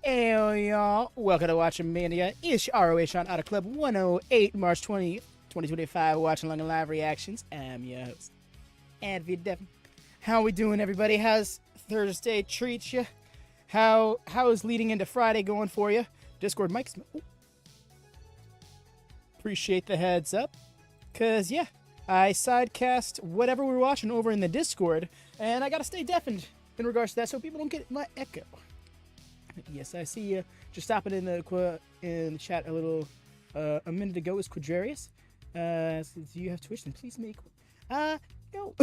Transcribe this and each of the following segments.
Hey y'all, welcome to WatchaMania. It's ROH on HonorClub 108, March 20th, 2025, Watchalong live reactions. I'm your host, Advid Devin. How we doing, everybody? How's Thursday treat you? How is leading into Friday going for you? Discord Mike's. Appreciate the heads up, cause yeah, I sidecast whatever we're watching over in the Discord, and I gotta stay deafened in regards to that so people don't get my echo. Yes, I see you just stopping in the chat a minute ago is Quadrarius. Do you have Twitch? Then please make one. No.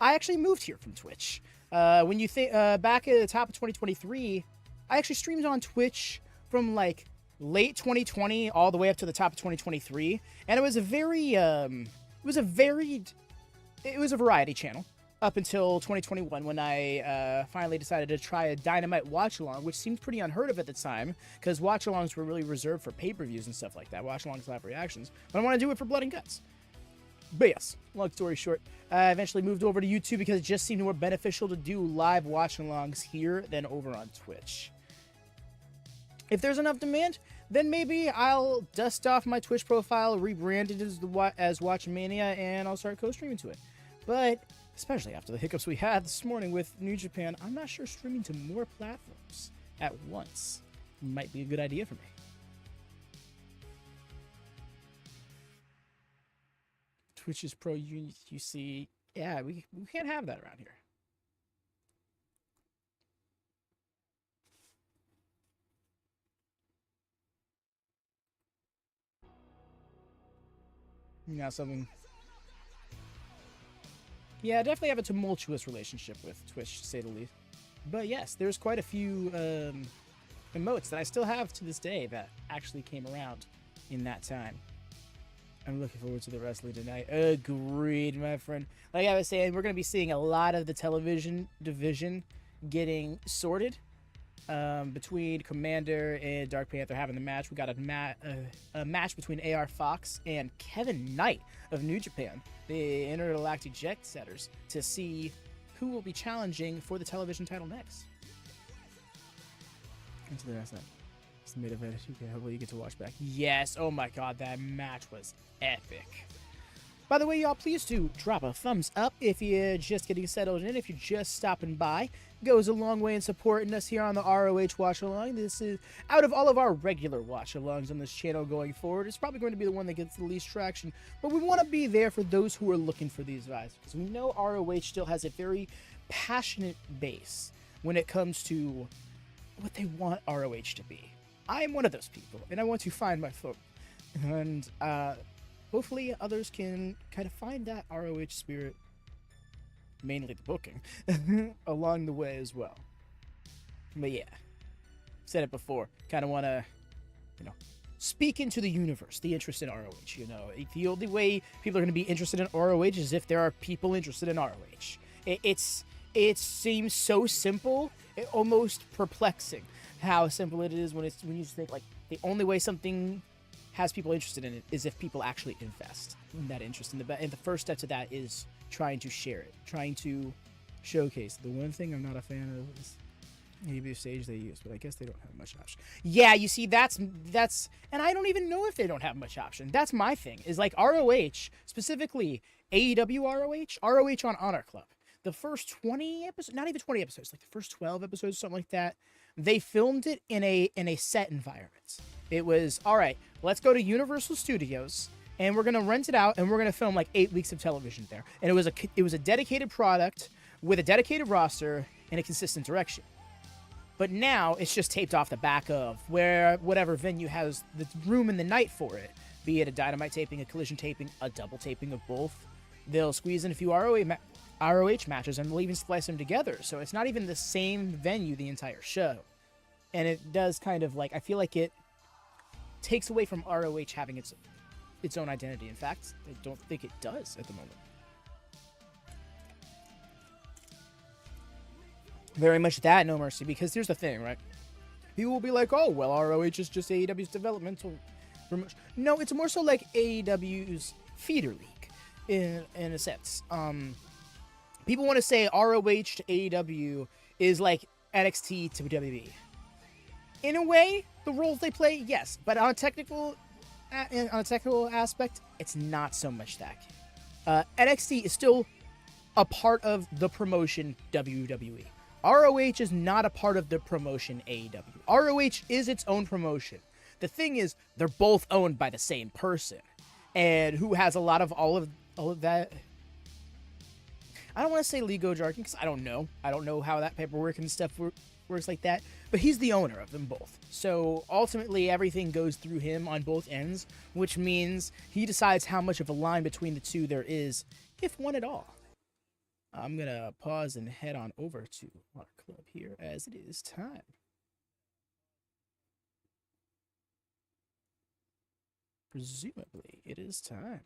I actually moved here from Twitch. When you think back at the top of 2023, I actually streamed on Twitch from like late 2020 all the way up to the top of 2023, and it was a very it was a variety channel. Up until 2021, when I finally decided to try a Dynamite watch-along, which seemed pretty unheard of at the time, because watch-alongs were really reserved for pay-per-views and stuff like that, watch-alongs live reactions, but I want to do it for Blood and Guts. But yes, long story short, I eventually moved over to YouTube because it just seemed more beneficial to do live watch-alongs here than over on Twitch. If there's enough demand, then maybe I'll dust off my Twitch profile, rebrand it as WatchaMania, and I'll start co-streaming to it. But especially after the hiccups we had this morning with New Japan, I'm not sure streaming to more platforms at once might be a good idea for me. Twitch is pro UC. Yeah, we can't have that around here. You got something. Yeah, I definitely have a tumultuous relationship with Twitch, to say the least. But yes, there's quite a few emotes that I still have to this day that actually came around in that time. I'm looking forward to the wrestling tonight. Agreed, my friend. Like I was saying, we're going to be seeing a lot of the television division getting sorted. Between Komander and Dark Panther having the match. We got a match between AR Fox and Kevin Knight of New Japan, the Intergalactic Jet Setters, to see who will be challenging for the television title next. Into the rest of that. It's the main event. Hopefully you get to watch back. Yes, oh my god, that match was epic. By the way, y'all, please do drop a thumbs up if you're just getting settled in, if you're just stopping by. Goes a long way in supporting us here on the ROH Watch-Along. This is, out of all of our regular Watch-Alongs on this channel going forward, it's probably going to be the one that gets the least traction. But we want to be there for those who are looking for these vibes, because we know ROH still has a very passionate base when it comes to what they want ROH to be. I am one of those people, and I want to find my folk. And, hopefully others can kind of find that ROH spirit, mainly the booking, along the way as well. But yeah, said it before, kind of want to, speak into the universe, the interest in ROH, The only way people are going to be interested in ROH is if there are people interested in ROH. It seems so simple, almost perplexing how simple it is when you just think, like, the only way something has people interested in it is if people actually invest in that interest in and the first step to that is trying to share it, trying to showcase. The one thing I'm not a fan of is maybe the stage they use, but I guess they don't have much option. Yeah, you see, that's, and I don't even know if they don't have much option. That's my thing, is like ROH, specifically AEW ROH on Honor Club. The first 20 episodes, not even 20 episodes, like the first 12 episodes, something like that, they filmed it in a set environment. It was, all right, let's go to Universal Studios, and we're going to rent it out, and we're going to film like 8 weeks of television there. And it was a dedicated product with a dedicated roster and a consistent direction. But now it's just taped off the back of whatever venue has the room in the night for it, be it a Dynamite taping, a Collision taping, a double taping of both. They'll squeeze in a few ROH matches, and they'll even splice them together. So it's not even the same venue the entire show. And it does kind of like, I feel like it takes away from ROH having its own identity. In fact, I don't think it does at the moment. Very much that, no mercy, because here's the thing, right? People will be like, oh, well, ROH is just AEW's developmental promotion. No, it's more so like AEW's feeder league, in a sense. People want to say ROH to AEW is like NXT to WWE. In a way, the roles they play, yes, but on a technical aspect, it's not so much that. NXT is still a part of the promotion WWE. ROH is not a part of the promotion AEW. ROH is its own promotion. The thing is, they're both owned by the same person, and who has a lot of all of that. I don't want to say legal jargon because I don't know. I don't know how that paperwork and stuff works like that. But he's the owner of them both. So ultimately, everything goes through him on both ends, which means he decides how much of a line between the two there is, if one at all. I'm going to pause and head on over to our club here as it is time. Presumably, it is time.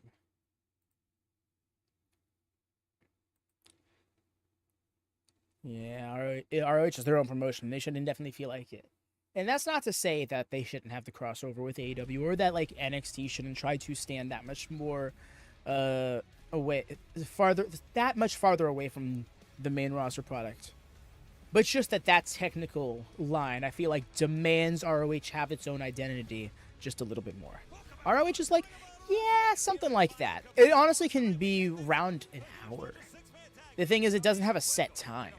Yeah, ROH is their own promotion. They should indefinitely feel like it. And that's not to say that they shouldn't have the crossover with AEW or that like NXT shouldn't try to stand that much more that much farther away from the main roster product. But just that technical line, I feel like demands ROH have its own identity just a little bit more. ROH is like, yeah, something like that. It honestly can be around an hour. The thing is, it doesn't have a set time.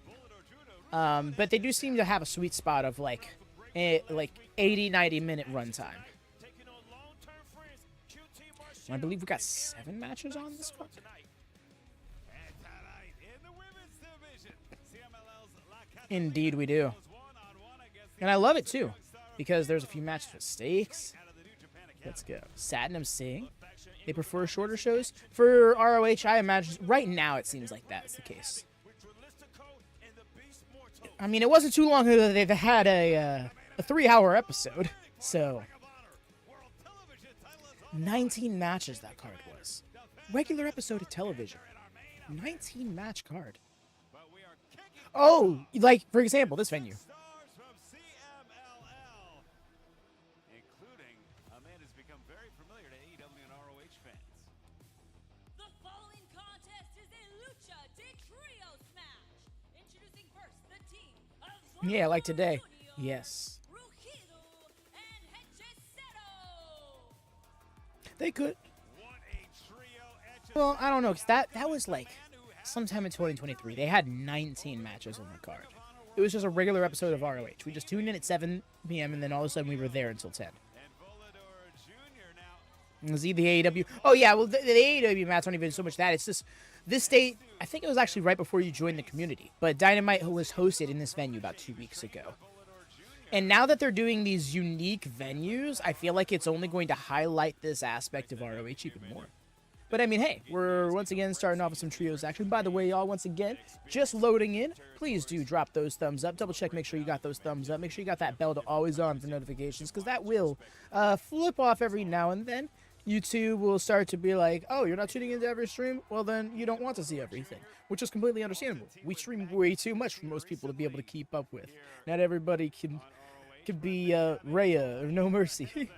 But they do seem to have a sweet spot of like 80, 90-minute runtime. I believe we got 7 matches on this card. Indeed we do. And I love it too, because there's a few matches with stakes. Let's go. Satnam, Singh. They prefer shorter shows. For ROH, I imagine right now it seems like that's the case. I mean, it wasn't too long ago that they've had a 3-hour episode, so 19 matches that card was. Regular episode of television. 19 match card. Oh, like, for example, this venue. Yeah, like today. Yes. Rugido and Hechicero. They could. Well, I don't know, because that was like sometime in 2023. They had 19 matches on the card. It was just a regular episode of ROH. We just tuned in at 7 p.m. and then all of a sudden we were there until 10. Was he the AEW? Oh, yeah, well, the AEW match aren't even so much that. It's just this date, I think it was actually right before you joined the community. But Dynamite was hosted in this venue about 2 weeks ago. And now that they're doing these unique venues, I feel like it's only going to highlight this aspect of ROH even more. But I mean, hey, we're once again starting off with some trios action. By the way, y'all, once again, just loading in. Please do drop those thumbs up. Double check, make sure you got those thumbs up. Make sure you got that bell to always on for notifications, because that will flip off every now and then. YouTube will start to be like, oh, you're not tuning into every stream? Well, then you don't want to see everything, which is completely understandable. We stream way too much for most people to be able to keep up with. Not everybody can be Rhea or No Mercy.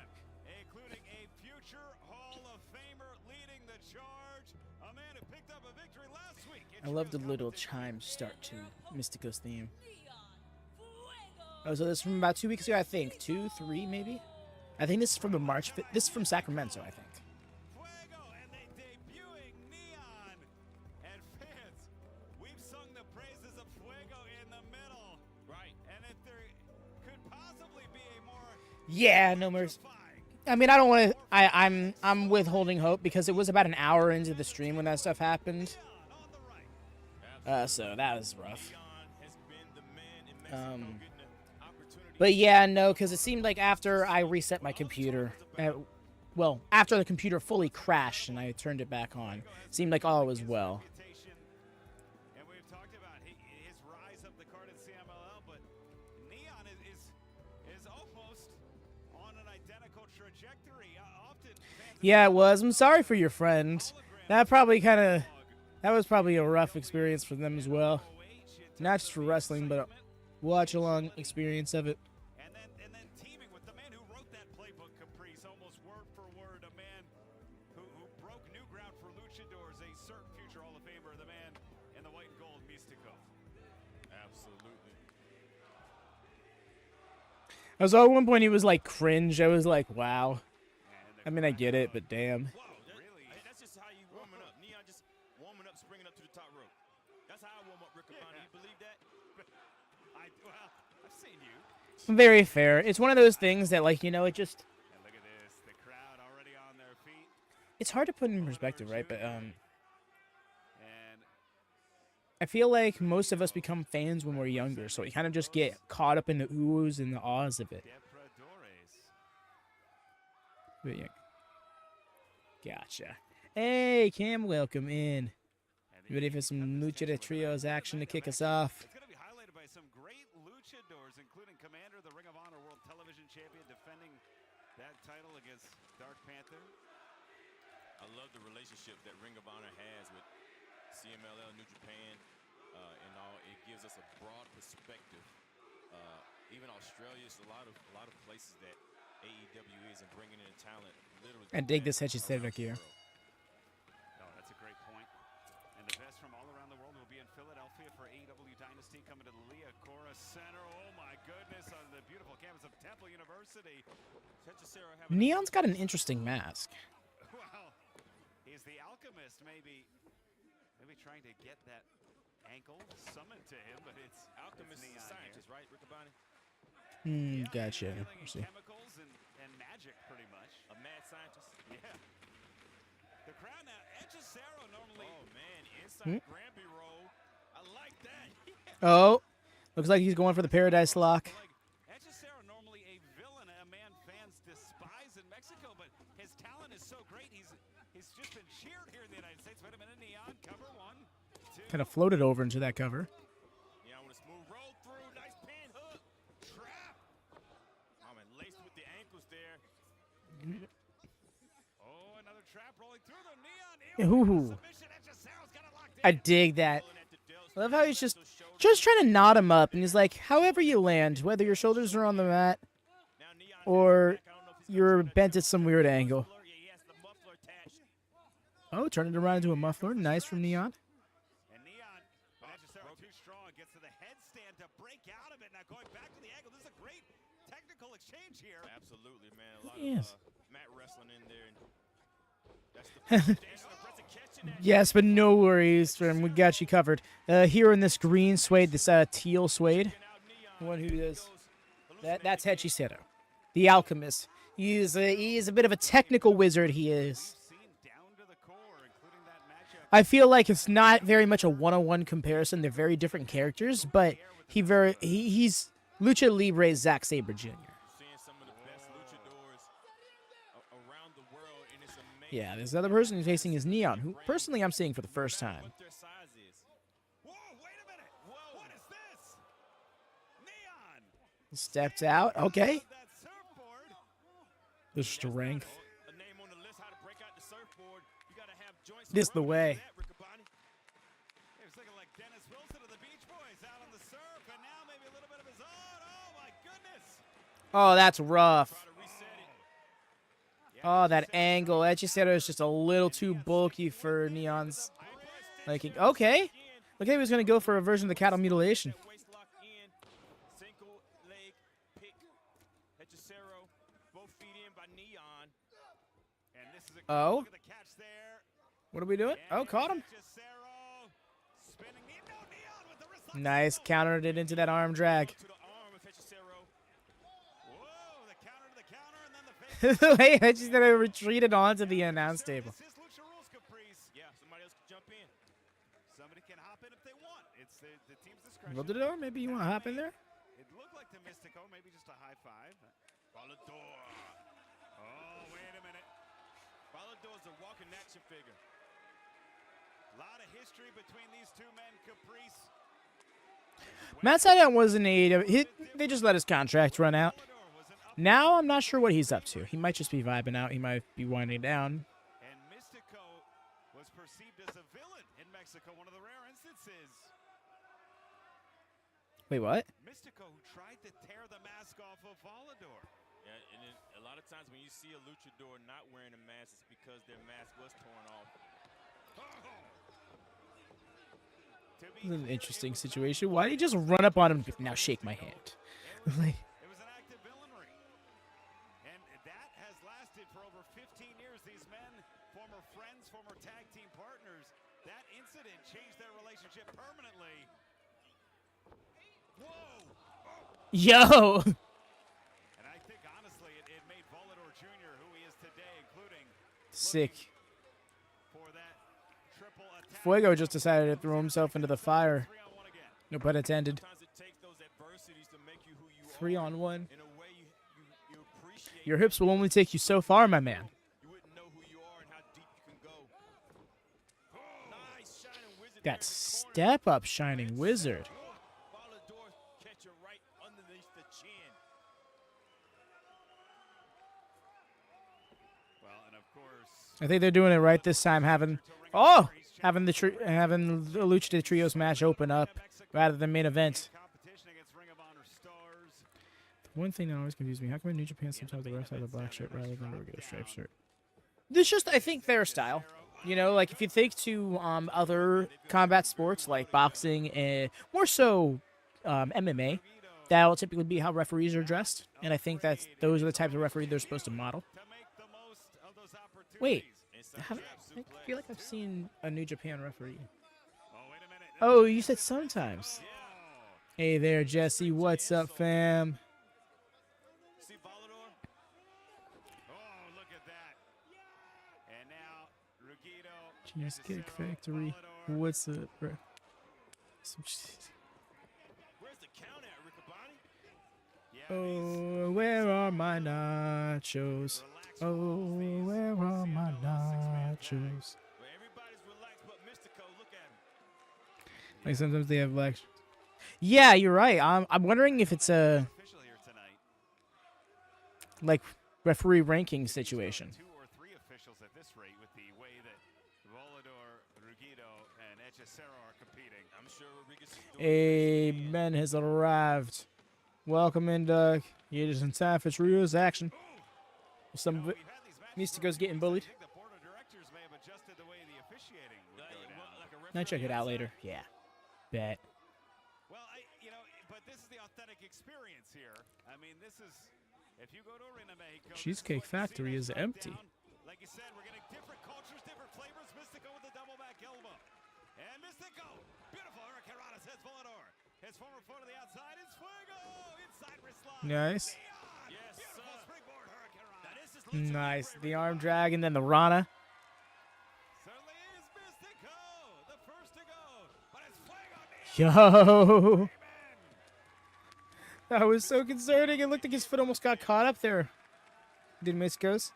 I love the little chime start to Mistico's theme. Oh, so this is from about 2 weeks ago, I think. 2, 3, maybe? I think this is from the March. This is from Sacramento, I think. Fuego, and they debuting Neon. And fans, we've sung the praises of Fuego in the middle. Right. And if there could possibly be a more... Yeah, No Mercy. I mean, I don't want to... I'm withholding hope because it was about an hour into the stream when that stuff happened. So that was rough. But yeah, no, because it seemed like after I reset my computer, well, after the computer fully crashed and I turned it back on, it seemed like all was well. And we've talked about his rise up the card at CMLL, but Neon is almost on an identical trajectory. Yeah, it was. I'm sorry for your friend. That was probably a rough experience for them as well. Not just for wrestling, but watch-along experience of it. And then teaming with the man who wrote that playbook, Caprice, almost word for word, a man who broke new ground for luchadors, a certain future Hall of Famer, the man in the white and gold, Mistico. Absolutely. I saw at one point he was like cringe. I was like, wow. And I mean, I get it, but damn. Whoa, really? That's just how you warming up. Neon just warming up, springing up to the top rope. That's how I warm up, Rick Abani. You believe that? I've seen you. Very fair. It's one of those things that, like, you know, it just... And look at this, the crowd already on their feet. It's hard to put in perspective, right? But, And I feel like most of us become fans when we're younger, so we kind of just get caught up in the oohs and the ahs of it. Depredadores. But yeah. Gotcha. Hey, Cam, welcome in. You ready for some Lucha de Trios action to kick us off? It's going to be highlighted by some great luchadors, including Komander, the Ring of Honor World Television Champion, defending that title against Dark Panther. I love the relationship that Ring of Honor has with CMLL, New Japan, and all. It gives us a broad perspective. Even Australia is a lot of places that AEW is and bringing in talent. Literally, I dig this Hechicero gear. Oh, that's a great point. And the best from all around the world will be in Philadelphia for AEW Dynasty coming to the Liacouras Center. Oh my goodness, on the beautiful campus of Temple University. Hechicero Neon's got an interesting mask. Well, he's the alchemist, maybe trying to get that ankle summoned to him, but it's alchemist, Neon scientist, right, Rick Abani? Gotcha. Dealing in Let's see. chemicals and magic, pretty much. A mad scientist. Yeah. The crowd now, Hechicero normally. Oh man, inside Granby roll. I like that. Oh, looks like he's going for the Paradise Lock. Like, Hechicero normally a villain, a man fans despise in Mexico, but his talent is so great. He's just been cheered here in the United States. Wait a minute, Neon, cover 1, 2. Kind of floated over into that cover. Yeah, with a smooth roll through, nice pin hook, trap. Oh man, laced with the ankles there. Oh, another trap rolling through the Neon. Ooh. Submission. Hechicero's got it locked in. I dig that. I love how he's just trying to knot him up, and he's like, however you land, whether your shoulders are on the mat or you're bent at some weird angle. Oh, turn it around into a muffler. Nice from Neon. And Neon, but Hechicero too strong, gets to the headstand to break out of it. Now going back to the angle. This is a great technical exchange here. Absolutely, man. A lot Yes. of mat wrestling in there. And that's the foundation of wrestling. Catching that. Yes, but no worries, Trim. We got you covered. Here in this green suede, this teal suede, the one who does that's Hechicero, the alchemist. He is a bit of a technical wizard. He is. Seen down to the core, including that matchup. I feel like it's not very much a one-on-one comparison. They're very different characters, but he's Lucha Libre's Zack Sabre Jr. Seeing some of the best luchadors around the world, and it's amazing. Yeah, this other person he's facing is Neon, who personally I'm seeing for the first time. What their size is. Whoa, wait a minute. Whoa, what is this? Neon. Stepped out. Okay. That surfboard. The strength. A name on the list how to break out the surfboard. You gotta have joints. This the way. That, Rick Abani. It was looking like Dennis Wilson of the Beach Boys out on the surf, and now maybe a little bit of his own. Oh my goodness. Oh, that's rough. Try to reset it. Oh, that angle. Hechicero is just a little too bulky for Neon's liking. Okay. Look, he was going to go for a version of the cattle mutilation. Waist lock in. Single leg pick. Hechicero. Both feet in by Neon. And this is a Oh. look at the catch there. What are we doing? Oh, caught him. Hechicero spinning Neon with the wrist lock. Nice. Countered it into that arm drag. To the arm of Hechicero. Whoa, the counter to the counter, and then the face. The way Hechicero retreated onto the announce table. This is Lucha Rules Caprice. Yeah, somebody else can jump in. Somebody can hop in if they want. It's the team's discretion. Volador, maybe you want to hop in there? It looked like the Mistico, maybe just a high five. Volador. Oh, wait a minute. Volador's a walking action figure. A lot of history between these two men, Caprice. Matt Satnam was in AEW. They just let his contract run out. Volador was an up, Now I'm not sure what he's up to. He might just be vibing out. He might be winding down. and Mistico was perceived as a villain in Mexico, one of the rare instances. Wait, what? Mistico who tried to tear the mask off of Volador. Yeah, and then a lot of times when you see a luchador not wearing a mask, it's because their mask was torn off. To be This is an clear, interesting it was situation. Why did he just run up on him? Now shake my hand. Like, It was an active villain once former tag team partners. That incident changed their relationship permanently. Whoa! Yo! And I think, honestly, it made Volador Jr. who he is today, including Sick. for that triple attack. Fuego just decided to throw himself into the fire. 3-on-1 again. No pun intended. Sometimes it takes those adversities to make you who you 3-on-1. in a way you appreciate. Your hips will only take you so far, my man. You wouldn't know who you are and how deep you can go. Nice shining wizard. That step up, Shining Wizard. Volador catch you right underneath the chin. Well, and of course, I think they're doing it right this time, having the Lucha Trios match open up rather than main event. competition against Ring of Honor stars. One thing that always confuses me: how come in New Japan sometimes the refs have a black shirt rather than a regular striped shirt? This just, I think, their style. You know, like if you think to other combat sports like boxing and more so MMA, that'll typically be how referees are dressed, and I think that those are the types of referee they're supposed to model. To make the most of those opportunities. Wait, I feel like I've seen a New Japan referee. Oh, wait a minute. Oh, you said sometimes. Yeah. Hey there, Jesse. What's up, fam? See Volador? Oh, look at that. And now Rugido. Genius Kick Hechicero, Factory. Volador. What's up, bro? Where's the count at, Riccaboni? Yeah, Oh, where are my nachos? Oh, where are my nachos? Well, everybody's relaxed but Mistico. Look at him. Like sometimes they have black. Yeah, you're right. I'm wondering if it's a official here tonight. like referee ranking situation. 2 or 3 officials at this rate with the way that Volador, Rugido, and Hechicero are competing. I'm sure Rodriguez is doing A Ben has arrived. Welcome in, Doug. It is in time for Rio's action. Some of it. We've had these matches Mistico's for getting years. bullied. I think the board of directors may have adjusted the way the officiating would go down. like a I'll check it out referee later. Yeah. Bet. Well, but this is the authentic experience here. I mean, this is, if you go to Arena Mexico, Cheesecake this is what you see Factory next is time empty. down. Like you said, we're getting different cultures, different flavors. Mystico with the double back elbow. And Mystico, beautiful hurricane hits Volador. His former foot to the outside is Fuego. Inside wrist lock. Nice. Beyond. Yes, Beautiful sir. springboard hurricane. Now this is Nice. The arm drag and then the Rana. Certainly is Mystico, the first to go. But it's Fuego. Yo. That was so concerning. It looked like his foot almost got caught up there. Did Mystico's.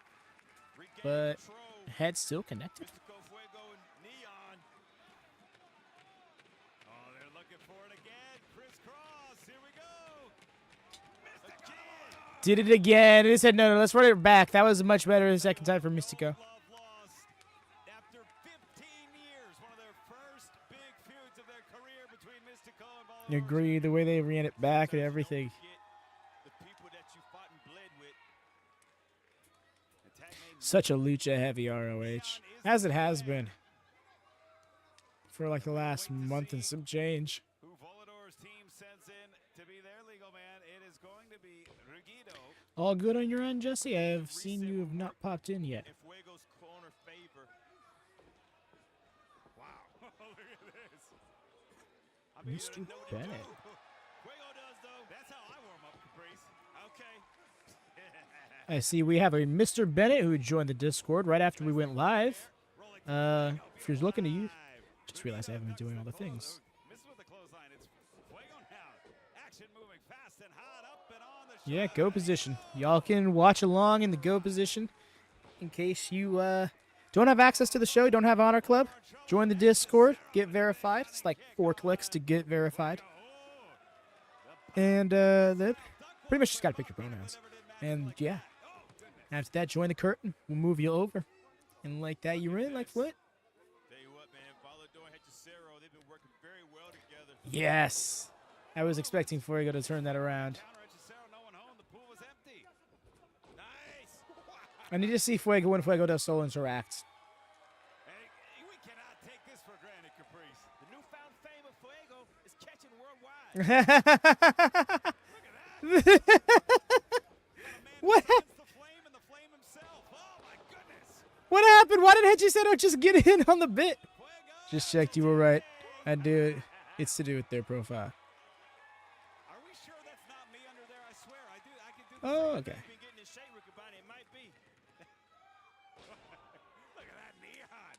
Regain But control. head still connected. Mystico, Fuego, and Neon. Oh, they're looking for it again. Crisscross. Here we go. Mystico. Did it again. It said, no, let's run it back. That was much better the second time for Mystico. Love lost after 15 years. One of their first big feuds of their career between Mystico and Volador. I agree. The way they ran it back and everything. Get the people that you fought and bled with. The tag made Such a lucha heavy ROH. As it has been. For like the last month and some change. who Volador's team sends in to be their legal man. It is going to be Rugido. All good on your end, Jesse? I have seen you have not popped in yet. In Fuego's corner favor. Wow. Look at this. I mean, Mr. you know what Bennett. to do. Fuego does, though. That's how I warm up, Caprice. Okay. I see we have a Mr. Bennett who joined the Discord right after we went live. If you're looking to use, just realized I haven't been doing all the things. Misses with the clothesline. It's Fuego now. Action moving fast and hot up and on the Yeah, shot. go position. Y'all can watch along in the go position. In case you don't have access to the show, don't have Honor Club, join the Discord, get verified. It's like 4 clicks to get verified. And then pretty much just got to pick your pronouns. And yeah, after that, join the curtain. We'll move you over. And like that, you're in, like what? Tell you what, man, Volador and Hechicero, they've been working very well together. Yes. I was expecting Fuego to turn that around. Counter Hechicero, no one home. The pool was empty. Nice. I need to see Fuego when Fuego does Soul interact. Hey, we cannot take this for granted, Caprice. The newfound fame of Fuego is catching worldwide. What? It's the flame and the flame himself. Oh my goodness. What happened? Why did Hechicero, just get in on the bit. Just checked, you were right. I do it. It's to do with their profile. Are we sure that's not me under there? I swear, I can do the Oh, same okay. thing. Been getting in shape, Rukabani. It might be. Look at that Neon.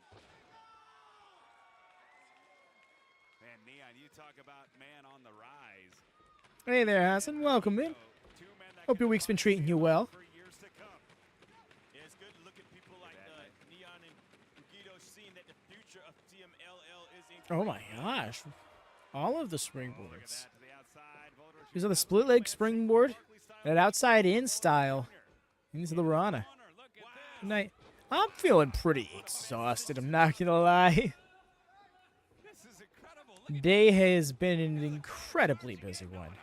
Man, Neon, you talk about man on the rise. Hey there, Hassan. Welcome in. Two men that Hope your can week's been promise treating you well. for years to come. Yeah, it's good to look at people like Neon and Rugido, seeing that the future of TMLL is in. Oh my gosh. All of the springboards. To the outside, Volador These are the split leg springboard. That outside in style. Into the Rana. Good night. I'm feeling pretty exhausted, I'm not gonna lie. This is incredible. Look Day has been an incredibly busy one.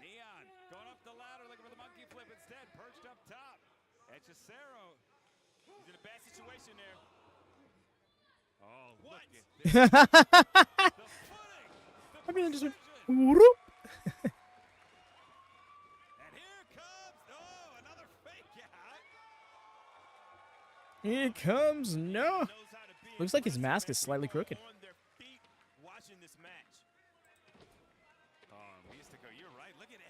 Neon going up the ladder, looking for the monkey flip instead, perched up top. Hechicero. He's in a bad situation there. Oh, look at I mean, just went, whoop. And here comes, oh, another fake out. Here comes no. Knows how to be Looks like his aggressive mask and is slightly people are crooked. on their feet watching this match. Oh, Mistico, you're right. Look at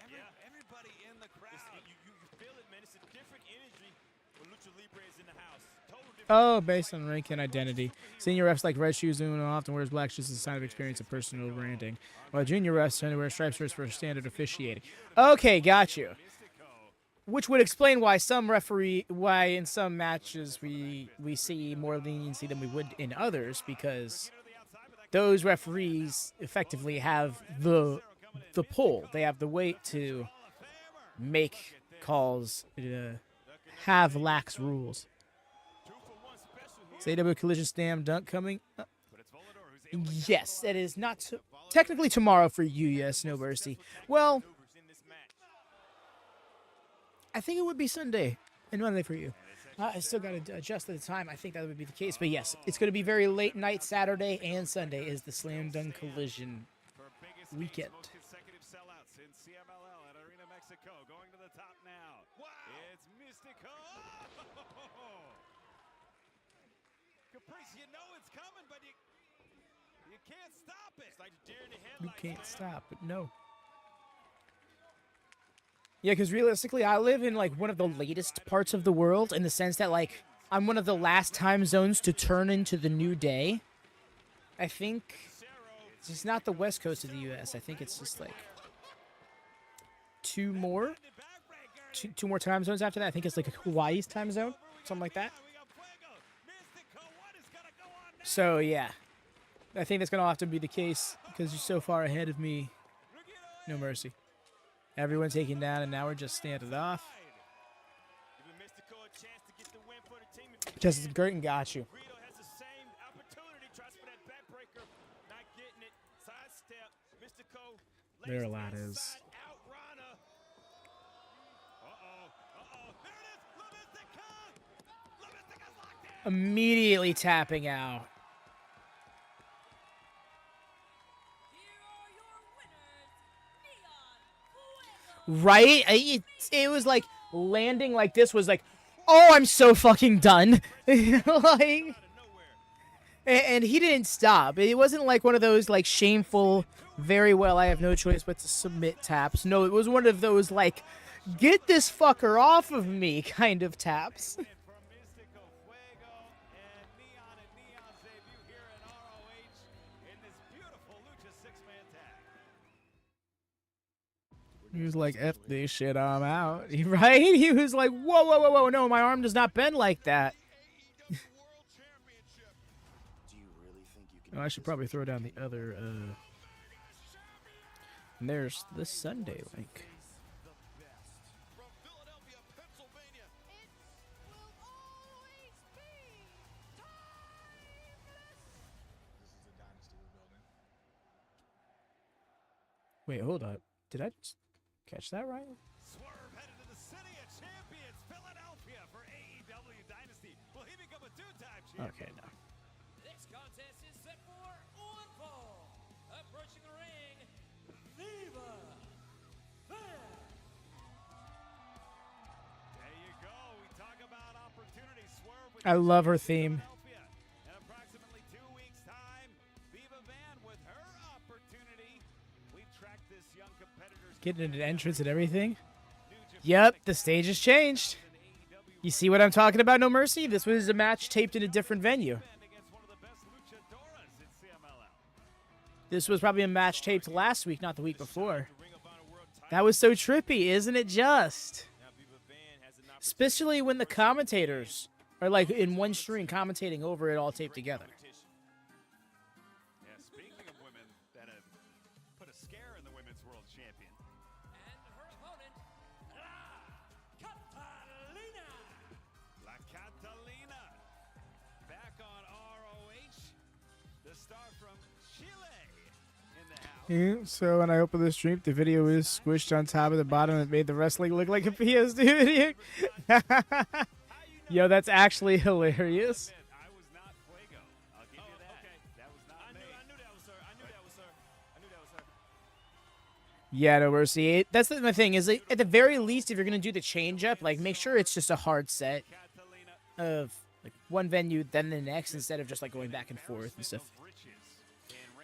everybody in the crowd. You feel it, man. It's a different energy when Lucha Libre is in the house. Total different. Oh, based on rank and identity. Senior refs like red shoes and often wears black shoes as a sign of experience and personal branding. While junior refs tend to wear striped shirts for standard officiating. Okay, got you. Which would explain why why in some matches we see more leniency than we would in others, because those referees effectively have the pull. They have the weight to make calls, have lax rules. Is AW Collision Slam Dunk coming? Yes, it is not technically tomorrow for you, yes, No Mercy. Well, I think it would be Sunday and Monday for you. I still got to adjust to the time. I think that would be the case. But yes, it's going to be very late night. Saturday and Sunday is the Slam Dunk Collision weekend. Consecutive sellouts in CMLL at Arena Mexico. Going to the top now. Wow. It's Mistico. Caprice, you know it's coming, but you can't stop it. It's like deer in the You headlights, can't man. stop it, no. Yeah, because realistically, I live in like one of the latest parts of the world in the sense that like I'm one of the last time zones to turn into the new day. I think it's just not the west coast of the U.S. I think it's just like two more time zones after that. I think it's like Hawaii's time zone, something like that. We got Fuego. Mistico, what is gonna go on now? So yeah, I think that's gonna have to be the case because you're so far ahead of me. No mercy. Everyone taken down, and now we're just standing off. Giving Mistico a chance to get the win for the team. Just Gurton got you. Rugido has the same opportunity. Tries for that backbreaker. Not getting it. Sidestep. Mistico. There a lays lot the is. inside out Rana. There it is. Mistico. Mistico's locked in. Immediately tapping out. Right? It was like landing like this was like, oh, I'm so fucking done. Like, and he didn't stop. It wasn't like one of those like shameful, very well, I have no choice but to submit taps. No, it was one of those like, get this fucker off of me kind of taps. From Mistico, Fuego, and Neon's debut here at ROH in this beautiful Lucha six-man tag. He was like, F this shit, I'm out. Right? He was like, whoa, whoa, whoa, whoa, no, my arm does not bend like that. Oh, I should probably throw down the other, and there's the Sunday link. From Philadelphia, Pennsylvania. Wait, hold up. Did I just catch that right? Swerve headed to the City of Champions, Philadelphia, for AEW Dynasty. Will he become a two-time champion? Okay, no. This contest is set for one fall. Approaching the ring, Viva. There you go. We talk about opportunity. Swerve I love her theme. In approximately 2 weeks' time, Viva Van with her opportunity. We tracked this young competitor's Getting an entrance and everything. Yep, the stage has changed. You see what I'm talking about, No Mercy? This was a match taped in a different venue. against one of the best luchadoras in CMLL. This was probably a match taped last week, not the week before. That was so trippy, isn't it just? Especially when the commentators are like in one stream commentating over it all taped together. Yeah, speaking of women that have put a scare in the women's world champion. And her opponent, Catalina. La Catalina, back on ROH, the star from Chile in the house. Yeah, so when I opened the stream, the video is squished on top of the bottom and made the wrestling look like a PS2 video. Yo, that's actually hilarious. I was not Fuego. I'll give you that. Okay. That was not me. I knew that was her. I knew that was her. I knew that was her. Yeah, No Mercy. That's my thing, is like, at the very least, if you're going to do the change up, like make sure it's just a hard set Catalina of like one venue, then the next, instead of just like going back and forth and stuff.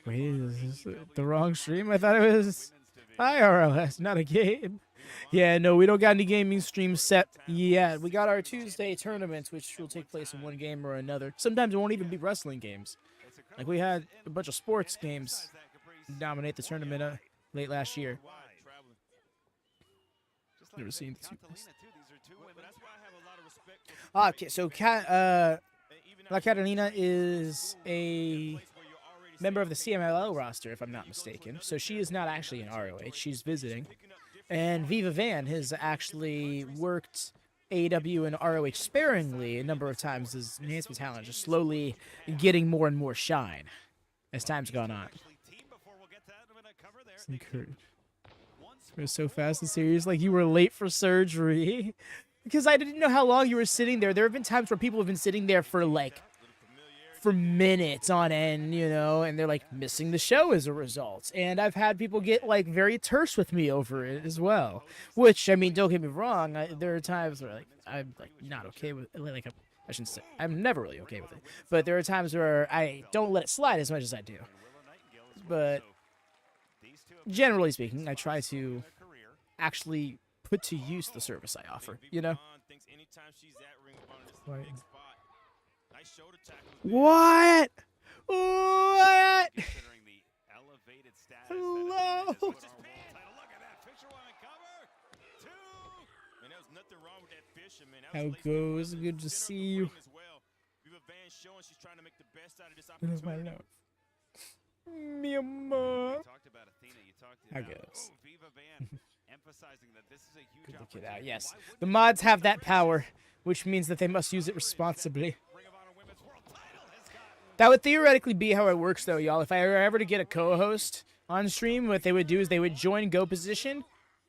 Wait, is this the wrong stream? I thought it was IRL, not a game. Yeah, no, we don't got any gaming streams set yet. We got our Tuesday tournaments, which will take place in one game or another. Sometimes it won't even be wrestling games. Like we had a bunch of sports games dominate the tournament late last year. Never seen the two. Okay, so La Catalina is a member of the CMLL roster, if I'm not mistaken. So she is not actually in ROH. She's visiting. And Viva Van has actually worked AEW and ROH sparingly a number of times as enhancement talent, just slowly getting more and more shine as time's gone on. It's encouraged. It was so fast and serious, like you were late for surgery. Because I didn't know how long you were sitting there. There have been times where people have been sitting there for minutes on end, you know, and they're like missing the show as a result. And I've had people get like very terse with me over it as well. Which, I mean, don't get me wrong, there are times where like I'm like not okay with like I shouldn't say I'm never really okay with it. But there are times where I don't let it slide as much as I do. But generally speaking, I try to actually put to use the service I offer, you know? What? What? Hello? How goes? Good to see you. Where's my note? Mi amor. How goes? Good look at that. Yes, the mods have that power, which means that they must use it responsibly. That would theoretically be how it works, though, y'all. If I were ever to get a co-host on stream, what they would do is they would join Go Position,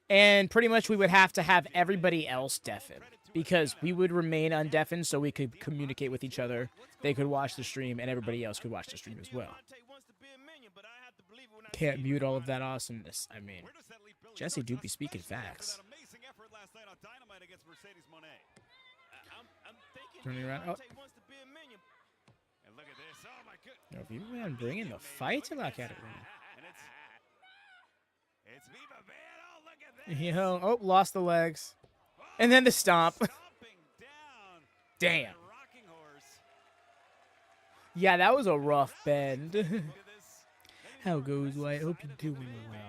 and pretty much we would have to have everybody else deafen, because we would remain undeafened so we could communicate with each other. They could watch the stream, and everybody else could watch the stream as well. Can't mute all of that awesomeness. I mean, Jesse do be speaking facts. Turning around. Oh. No, Viva Van bringing the fight to La Catalina. You know, oh, lost the legs. And then the stomp. Damn. Yeah, that was a rough bend. How goes, White? Hope you're doing well.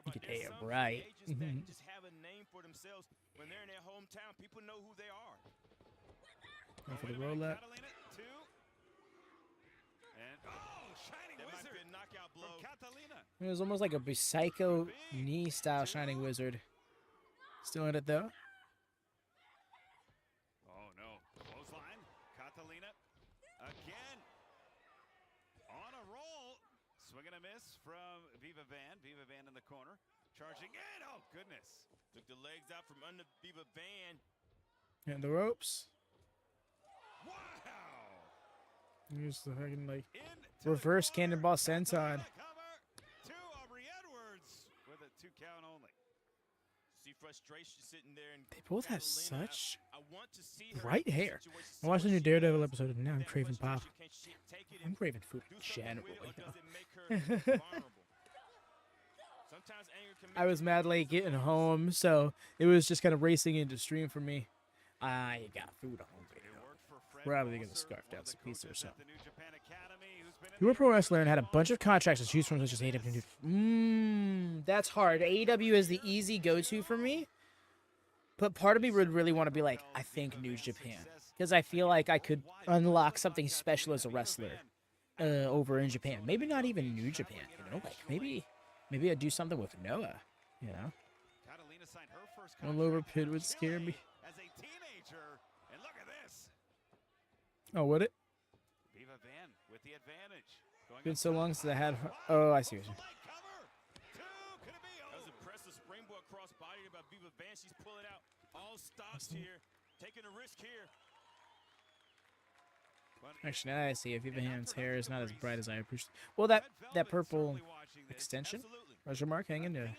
You can air right. Go for the roll up. It was almost like a Psycho knee style Shining Wizard. Still in it though. Oh no. Clothesline. Catalina again. On a roll. Swing and a miss from Viva Van. Viva Van in the corner. Charging in. Oh goodness. Took the legs out from under Viva Van. And the ropes. Wow. Here's the fucking like reverse cannonball senton. To Aubrey Edwards with a 2 count only. frustration sitting there. And They both have Catalina, such I want to see her bright in hair. situations I watched the where new she Daredevil does episode, and now I'm that craving pop. frustration. Can she take it I'm and craving food do in something general. with it, or You does know? it make her vulnerable? Sometimes anger can make I was you mad late getting home, so it was just kind of racing into stream for me. I got food on the way. Probably gonna scarf down some pizza or something. You were a pro wrestler and had a bunch of contracts to choose from, such as AEW. That's hard. AEW is the easy go-to for me, but part of me would really want to be like, I think New Japan, because I feel like I could unlock something special as a wrestler over in Japan. Maybe not even New Japan, you know? Like maybe I'd do something with Noah, you know? One lower pit would scare me. As a teenager, and look at this. Oh, would it? Viva Van with the advantage. Going Been up so top. long since I had. Oh, I see what The you're leg cover. Two. Could it be? That was Oh. impressive springboard cross body by Viva Van. She's pulling out all stops here, taking a risk here. Actually, now I see if Viva Hand's hair is not as bright as I appreciate. Well, that purple extension, question mark, hanging there.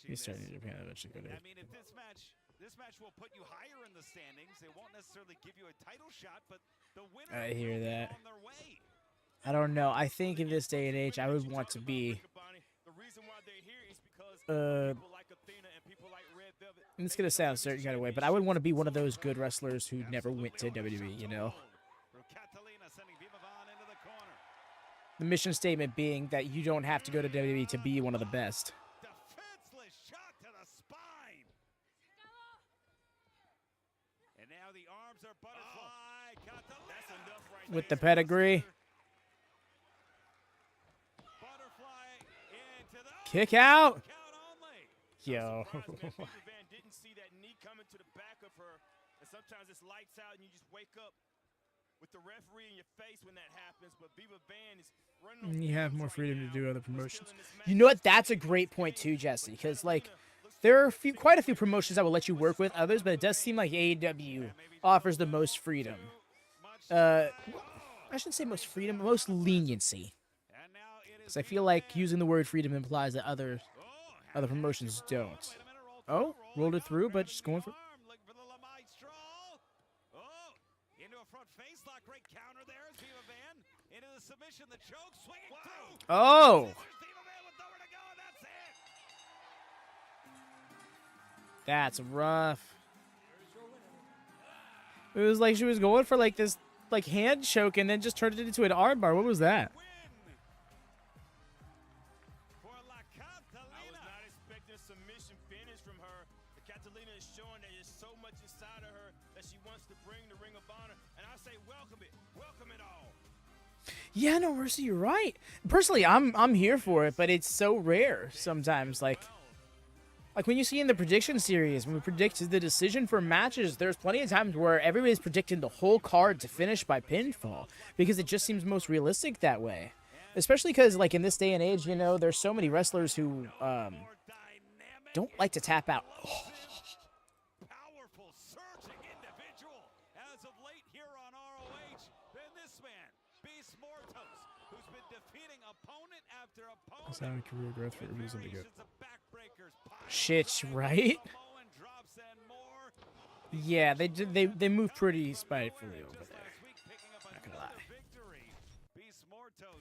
He's starting in Japan eventually. I mean, if this match will put you higher in the standings. It won't necessarily give you a title shot, but the winner I hear will be that. on their way. I don't know. I think in this day and age, I would want to be. The reason why they're here is because people like Athena and people like Red Velvet. And it's gonna sound a certain kind of way, but I would want to be one of those good wrestlers who never went to WWE. You know, Catalina sending Viva Van into the corner. the mission statement being that you don't have to go to WWE to be one of the best. Defenseless shot to the spine. And now the arms are butterfly. Catalina. That's enough right With there. the pedigree, Butterfly into the kick out. count only. Yo. Surprised that Viva Van didn't see that knee coming to the back of her. And sometimes it's lights out and you just wake up with the referee in your face when that happens. But Viva Van is running on You have fumes more right freedom to now, do other but still promotions. in this match. You know what? That's a great point too, Jesse. Because like, there are quite a few promotions that will let you work with others, but it does seem like AEW offers the most freedom. I shouldn't say most freedom, but most leniency. And now it is Because I feel like using the word freedom implies that other promotions don't. Oh, rolled it through, but just going for. Look for the Lamite straw. Oh, into a front face lock. Great counter there. As Viva Van into the submission. The choke swinging through. Oh, There's Viva Van with nowhere to go, and that's it. that's rough. It was like she was going for like this like hand choke and then just turned it into an armbar. What was that? Win for La I was Catalina. not expecting a submission finish from her. But Catalina is showing that there's so much inside of her that she wants to bring the Ring of Honor. And I say welcome it. Welcome it all. Yeah, no, Mercy, you're right. Personally, I'm here for it, but it's so rare sometimes. Like when you see in the prediction series, when we predict the decision for matches, there's plenty of times where everybody's predicting the whole card to finish by pinfall because it just seems most realistic that way. Especially because, like, in this day and age, you know, there's so many wrestlers who More dynamic. don't like to tap out. Powerful, surging individual. As of late here on ROH, then this man, Beast Mortos, who's been defeating opponent after opponent. Sound career growth for with reason to go. variations of backbreakers, pile Shit, drivers, right? Samoan drops, and more. Yeah, they move pretty spitefully over Just there. last week, picking up Not gonna another lie. victory. Beast Mortos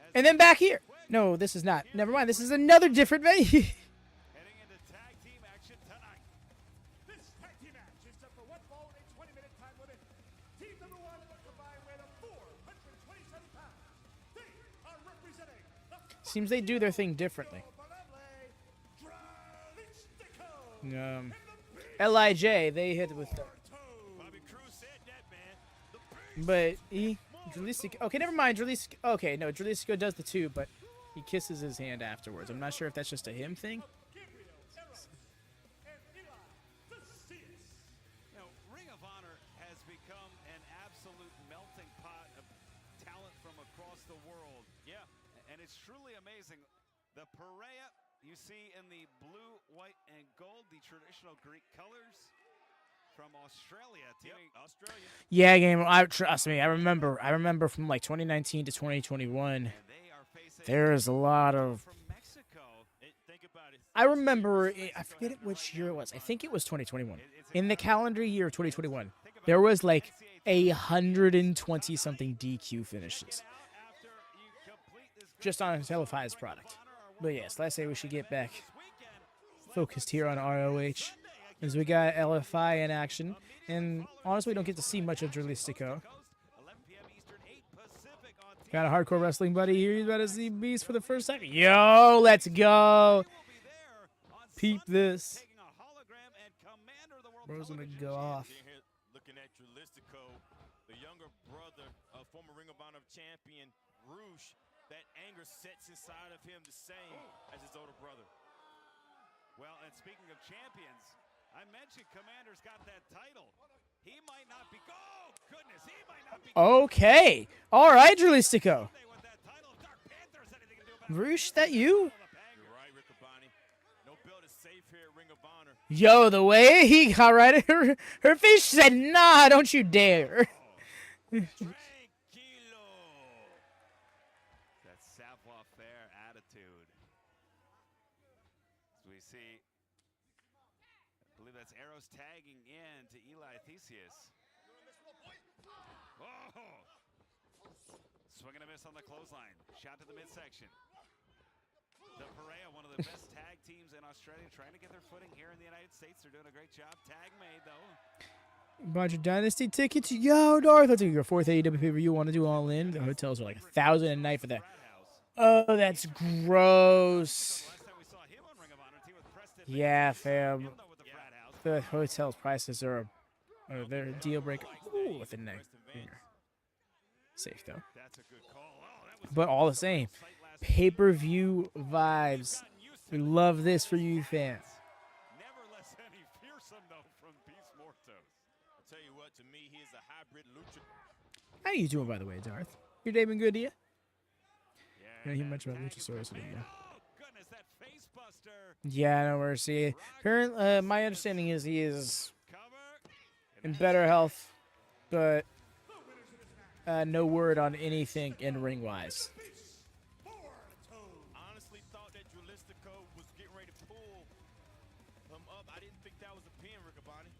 has And then back here. No, this is not. Never mind. This is another different venue. heading into tag team action tonight. This tag team match is set for one fall and a 20-minute time limit. Team number one with a combined weight of 427 pounds. They are representing the Seems they do their thing differently. Dralistico. Lij, they hit with. Bobby Cruz said that, man. The But Dralistico. Okay, never mind. Dralistico. Okay, no, Dralistico does the two, but he kisses his hand afterwards. I'm not sure if that's just a him thing. You know, Ring of Honor has become an absolute melting pot of talent from across the world. Yeah, and it's truly amazing. The Perea you see in the blue, white, and gold, the traditional Greek colors from Australia. Teaming Australia. Yeah, game. Trust me. I remember from like 2019 to 2021. and they are facing There is a lot of. from Mexico. Think about it. I remember, I forget which year it was. I think it was 2021. In the calendar year of 2021, there was like 120 something DQ finishes just on a televised product. But yes, let's say we should get back focused here on ROH as we got LFI in action. And honestly, we don't get to see much of Dralistico. Got a hardcore wrestling buddy here. He's about to see Beast for the first time. Yo, let's go. Peep this. Bro's gonna go off. Looking at Dralistico, the younger brother of former Ring of Honor champion Rouge. That anger sets inside of him the same as his older brother. Well, and speaking of champions, I mentioned Komander's got that title. He might not be. Oh, goodness, he might not be. Okay. All right, Dralistico. With that title, if Dark Panther has anything to do about it. Roosh, that you? You're right, Riccaboni. No belt is safe here at Ring of Honor. Yo, the way he got right at her face, she said, nah, don't you dare. Tranquilo. That savoir-faire attitude. As we see, I believe that's Arrows tagging in to Eli Theseus. Oh! Swing and a miss on the clothesline. Shot to the midsection. The Perea, one of the best tag teams in Australia, trying to get their footing here in the United States. They're doing a great job. Tag made, though. Bought your Dynasty tickets? Yo, Darth, that's your fourth AEW pay-per-view. Want to do all in? The hotels are like $1,000 a night for that. Oh, that's gross. Last time we saw him on Ring of Honor, team with Preston. Yeah, fam. Him, though, with the frat house. The hotel's prices are they're a deal breaker. Ooh, with the neck. Safe though. That's a good call. Oh, that was But all the same, pay-per-view vibes. We love this for you fans. never less any fearsome, though, from Beast Mortos. I'll tell you what, to me, he is a hybrid lucha. How you doing, by the way, Darth? Your day been good to you? Yeah, Yeah, you that mentioned about tag is Luchasaurus. man. Yeah. Oh, goodness, that face buster. Yeah, I know where to see. Apparently, my understanding is he is Cover. in better health, but no word on anything in ring-wise. Honestly thought that Dralistico was getting ready to pull him up. I didn't think that was a pin, Riccaboni.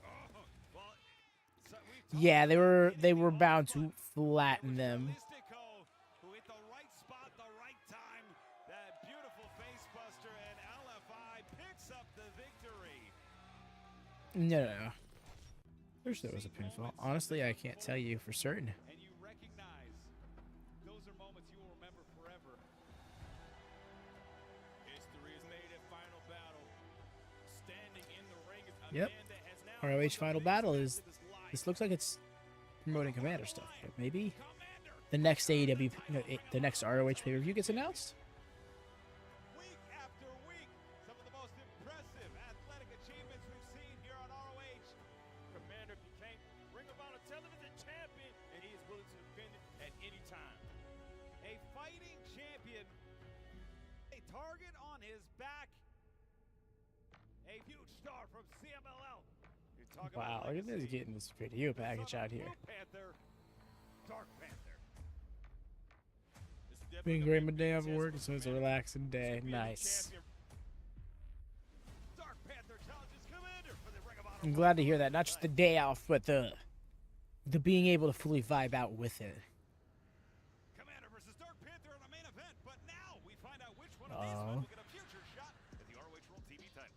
Oh, well, so we've Yeah, they were bound to flatten them. Mistico, who hit the right spot, the right time. That beautiful face buster, and LFI picks up the victory. No. Wish there was a pinfall. Honestly, I can't tell you for certain. And you recognize those are moments you will remember forever. History is made at Final Battle. Standing in the ring is a Yep. man that has now ROH Final Battle is. his life. This looks like it's promoting Komander stuff, but maybe the next AEW, the next ROH pay-per-view gets announced. Week after week, some of the most impressive athletic achievements we've seen here on ROH. Komander became Ring of Honor television champion, and he is willing to defend it at any time. A fighting champion. A target on his back. A huge star from CMLL. You talk Wow, about look at this legacy. getting this video package out here. Blue Panther, Dark Panther. This is definitely Been gonna great be my day off test work, for so it's a Komander. relaxing day. Being the Nice. champion. Dark Panther challenges Komander for the Ring of Honor. I'm glad to hear that. Not just the day off, but the being able to fully vibe out with it. Komander versus Dark Panther in the main event, but now we find out which one of these Oh. men will get a future shot at the ROH World TV title.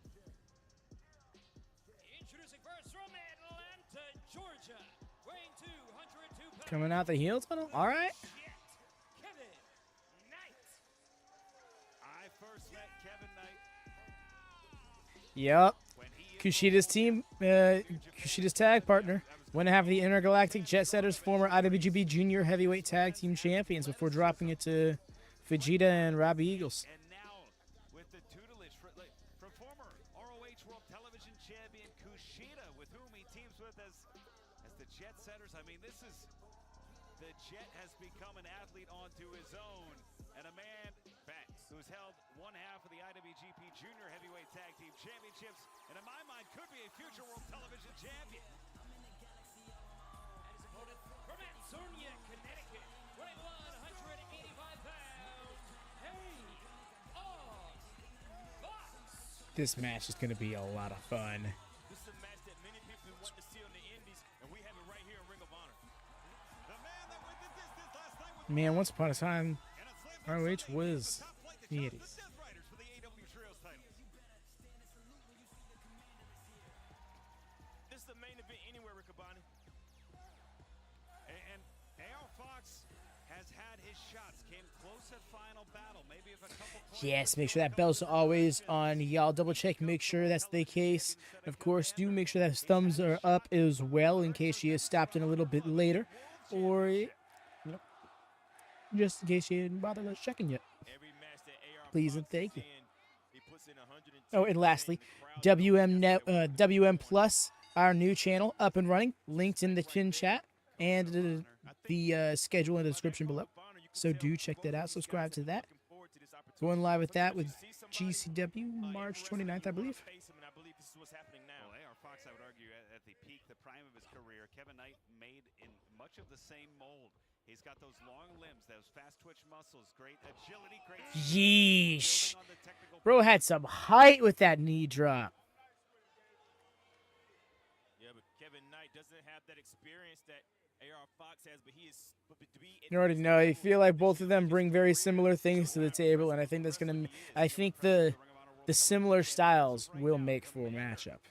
Introducing first from Atlanta, Georgia, weighing 202 pounds. Coming out the heel tunnel. All right. Kevin Knight. I first met Kevin Knight Yep. when he Kushida's team, Kushida's tag partner, won half of the Intergalactic Jet Setters, former IWGP Junior Heavyweight Tag Team Champions, before dropping it to Vegeta and Robbie Eagles. and now with the tutelage from former ROH World Television Champion Kushida, with whom he teams with as the Jet Setters. I mean, the Jet has become an athlete onto his own, and a man who's held one half of the IWGP Junior Heavyweight Tag Team Championships, and in my mind could be a future World Television Champion. And his opponent from Ansonia, Connecticut, weighing 185 pounds. Hey, oh, This match is going to be a lot of fun. This is a match that many people want to see on the Indies, and we have it right here in Ring of Honor. The man that went the distance last night with Man, once upon a time, and a slam ROH was the 80s. Death Riders for the AW Trios titles. This is the main event anywhere, Riccaboni. And AR Fox has had his shots. Came close at final battle. Maybe if a couple points Yes, make sure that bell's always on. Y'all double check, make sure that's the case. Of course, do make sure that his thumbs are up as well in case you stopped in a little bit later. Or, you know, just in case you didn't bother checking yet. Every match that AR Please and Fox thank is you. in, he puts in 110. Oh, and lastly, WM Plus, our new channel, up and running. Linked in the pin chat and the schedule in the description below. So do check that out. Subscribe to that. Going live with that with GCW March 29th, I believe. Well, AR Fox, I would argue, at the peak, the prime of his career, Kevin Knight made in much of the same mold. He's got those long limbs, those fast twitch muscles, great agility, great Yeesh. building on the technical Bro had some height with that knee drop. Yeah, but Kevin Knight doesn't have that experience that AR Fox has, but he is to be. You already know. I feel like both of them bring very similar things to the table, and I think that's gonna. I think the similar styles will make for a matchup.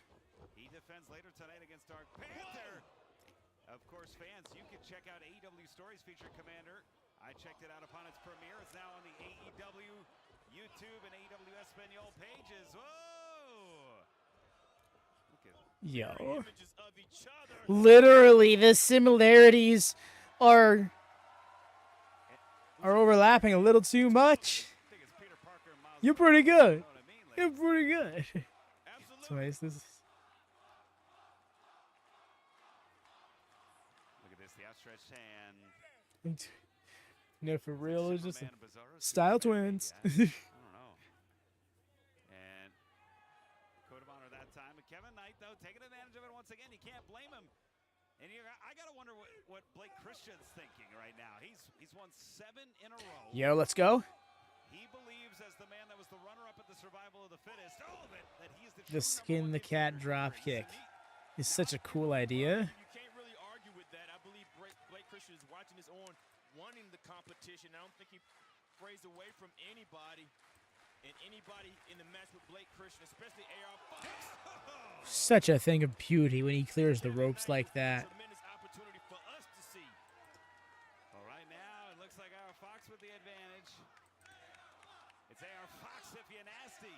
He defends later tonight against Dark Panther. Of course, fans, you can check out AEW Stories feature Komander. I checked it out upon its premiere. It's now on the AEW YouTube and AEW Espanol pages. Whoa! Look at Yo, Images of each other. literally, the similarities are overlapping a little too much. I think it's Peter Parker and Miles You're pretty good. Morales, you know what I mean? Like, You're pretty good. Absolutely. So is this? look at this, the outstretched hand. No, for real, it's just Superman and Bizarro, style Superman, twins. yeah. I don't know. And code of honor that time. And Kevin Knight, though, taking advantage of it once again. You can't blame him. And I gotta wonder what Blake Christian's thinking right now. He's won 7 in a row. Yo, let's go. He believes, as the man that was the runner-up at the survival of the fittest, that he is the The true skin number the one cat contender. drop kick is such a cool idea. You can't really argue with that. I believe Blake Christian is watching his own, wanting the competition. I don't think he prays away from anybody. And anybody in the match with Blake Christian, especially AR Fox. Such a thing of beauty when he clears the ropes like that. Tremendous opportunity for us to see. Well, right now, it looks like AR Fox with the advantage. It's AR Fox if you're nasty.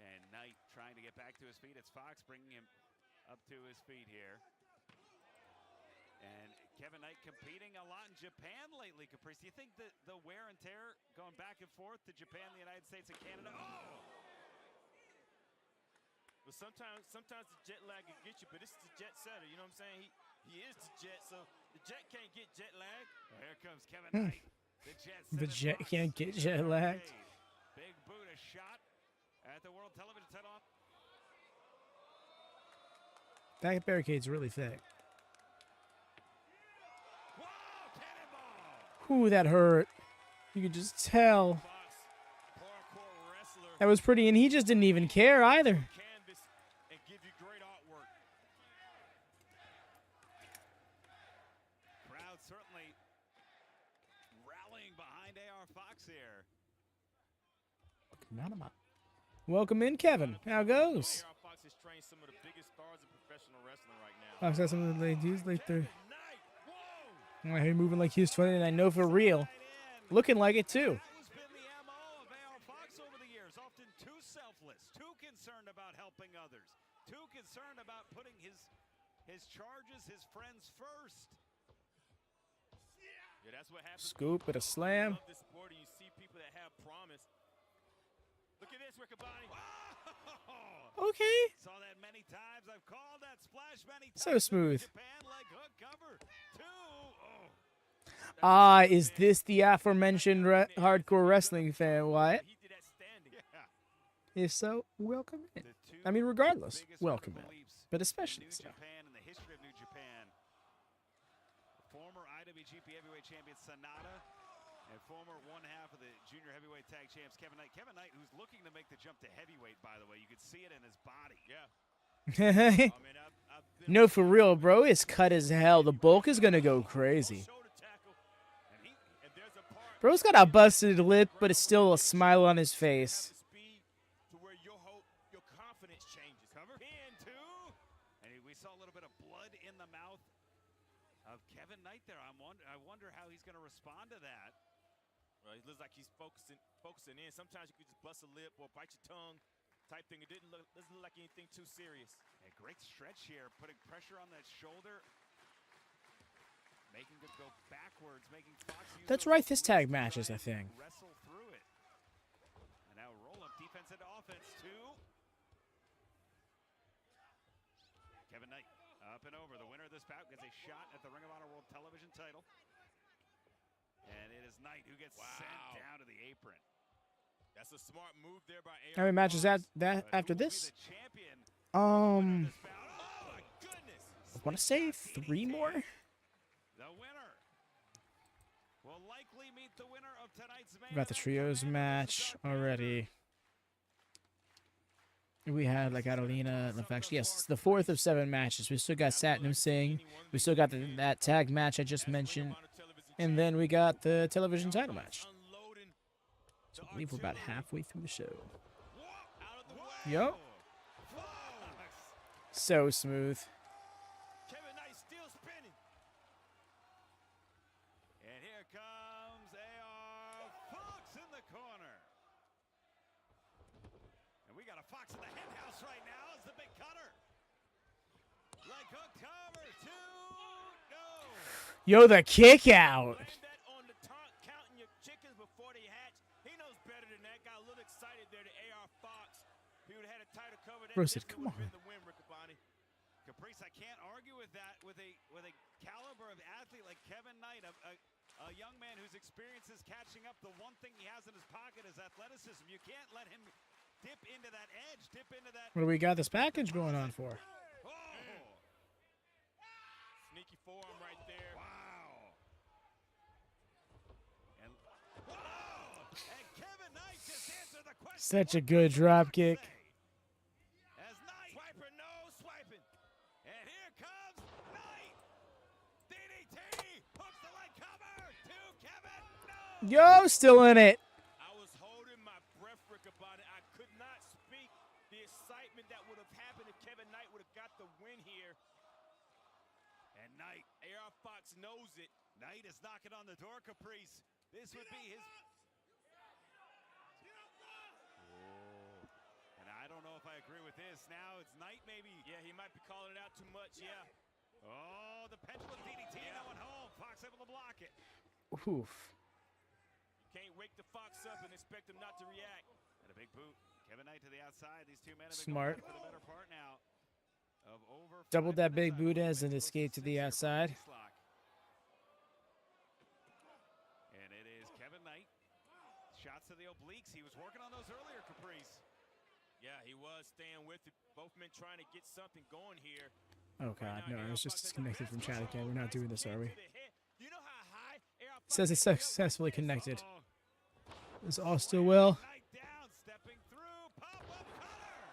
And Knight trying to get back to his feet. It's Fox bringing him up to his feet here. And Kevin Knight competing a lot in Japan lately, Caprice. Do you think that the wear and tear going back and forth to Japan, the United States, and Canada? Oh! But sometimes the jet lag can get you, but this is the jet setter. You know what I'm saying? He is the jet, so the jet can't get jet lag. Well, here comes Kevin Knight. The jet, The setter jet Fox. can't get jet lagged. Big Buddha shot at the World Television title. That barricade's really thick. Whoa, cannonball! Ooh, that hurt. You could just tell. Fox, parkour wrestler, That was pretty, and he just didn't even care either. canvas, and give you great artwork. Crowd certainly rallying behind AR Fox here. Welcome in, Kevin. How goes? AR Fox has trained some of the biggest stars in professional wrestling right now. Fox has some of the ladies like they're Knight, whoa! moving like he's 20, and I know for real. Looking like it too. That has been the MO of AR Fox over the years. Often too selfless, too concerned about helping others, too concerned about putting his charges, his friends first. Yeah, that's what happens. Scoop with a I slam. love this sport, and you see people that have promise. Look at this, Riccaboni. Okay. Saw that many times. I've called that splash many times. So smooth. Japan leg hook cover. 2. Oh. Ah, is this the aforementioned hardcore wrestling fan, Wyatt? He did that standing. Yeah. If so, welcome in. The two I mean, regardless, biggest welcome in. beliefs But in especially New so. Japan and the history of New Japan. Former IWGP Heavyweight Champion Sonata And former one half of the junior heavyweight tag champs, Kevin Knight. Kevin Knight, who's looking to make the jump to heavyweight, by the way. You could see it in his body. Yeah. I mean, I've been No, for real, bro. It's cut as hell. The bulk is gonna go crazy. shoulder tackle. And there's a part Bro's got a busted lip, but it's still a smile on his face. the speed to where your confidence changes. cover. Pin two. And we saw a little bit of blood in the mouth of Kevin Knight there. I wonder how he's going to respond to that. He looks like he's focusing in. Sometimes you could just bust a lip or bite your tongue type thing. It doesn't look like anything too serious. A great stretch here, putting pressure on that shoulder. Making it go backwards, making Fox use That's those right, this tag glutes to matches, try I think. and wrestle through it. And now roll-up defense into offense, two. Kevin Knight up and over. The winner of this bout gets a shot at the Ring of Honor World Television title. And it is Knight who gets sent down to the apron. That's a smart move there by How many matches that But after who will be this? the champion Um, this bout? Oh my goodness! I want to say 3 more. The winner will likely meet the winner of tonight's main Got the event, trios Komander match versus already. We had like Catalina and Faccion. Yes, the 4th of 7 matches. We still got Satnam Singh. We still got that tag match I just mentioned. And then we got the television title match. So I believe we're about halfway through the show. Yo. So smooth. Kevin Knight still spinning. And here comes AR Fox in the corner. And we got a Fox in the hen house right now as the big cutter. Leg hook cover, 2, no. Yo, the kick out. Playing that on the taunt, counting your chickens before they hatch. He knows better than that. Got a little excited there to AR Fox. He would have had a tighter cover. That Bro said, definitely "Come would've on." been the win, Riccaboni. Caprice, I can't argue with that with a caliber of athlete like Kevin Knight, a young man whose experience is catching up. The one thing he has in his pocket is athleticism. You can't let him dip into that edge, dip into that. What do we got this package going on for? Oh, Sneaky forearm right there. wow. And, whoa! And Kevin Knight just answered the question. Such a good drop kick. As Knight, swiper, no swiping. And here comes Knight. DDT, hooks the leg cover to Kevin. No. Yo, still in it. I was holding my breath, Riccaboni. I could not speak the excitement that would have happened if Kevin Knight would have got the win here. And Knight, AR Fox knows it. Knight is knocking on the door, Caprice. This would be his. Oh. And I don't know if I agree with this. Now it's Knight maybe. Yeah, he might be calling it out too much. Yeah. Oh, the pendulum DDT, no one home. Fox able to block it. Oof. Can't wake the Fox up and expect him not to react. And a big boot. Kevin Knight to the outside. These two men have been Smart. going at it for the better part now of over Doubled 5 that big minutes. boot I as an believe escape close to the 6 here for outside. Waistlock. And it is Kevin Knight. Shots to the obliques. He was working on those earlier, Caprice. Yeah, he was staying with it. Both men trying to get something going here. Oh god, no, I was just disconnected from chat again. We're not doing this, are we? You know how high AR It says it's successfully connected. Uh-oh. Is all still well? Knight down, stepping through, pop-up cutter.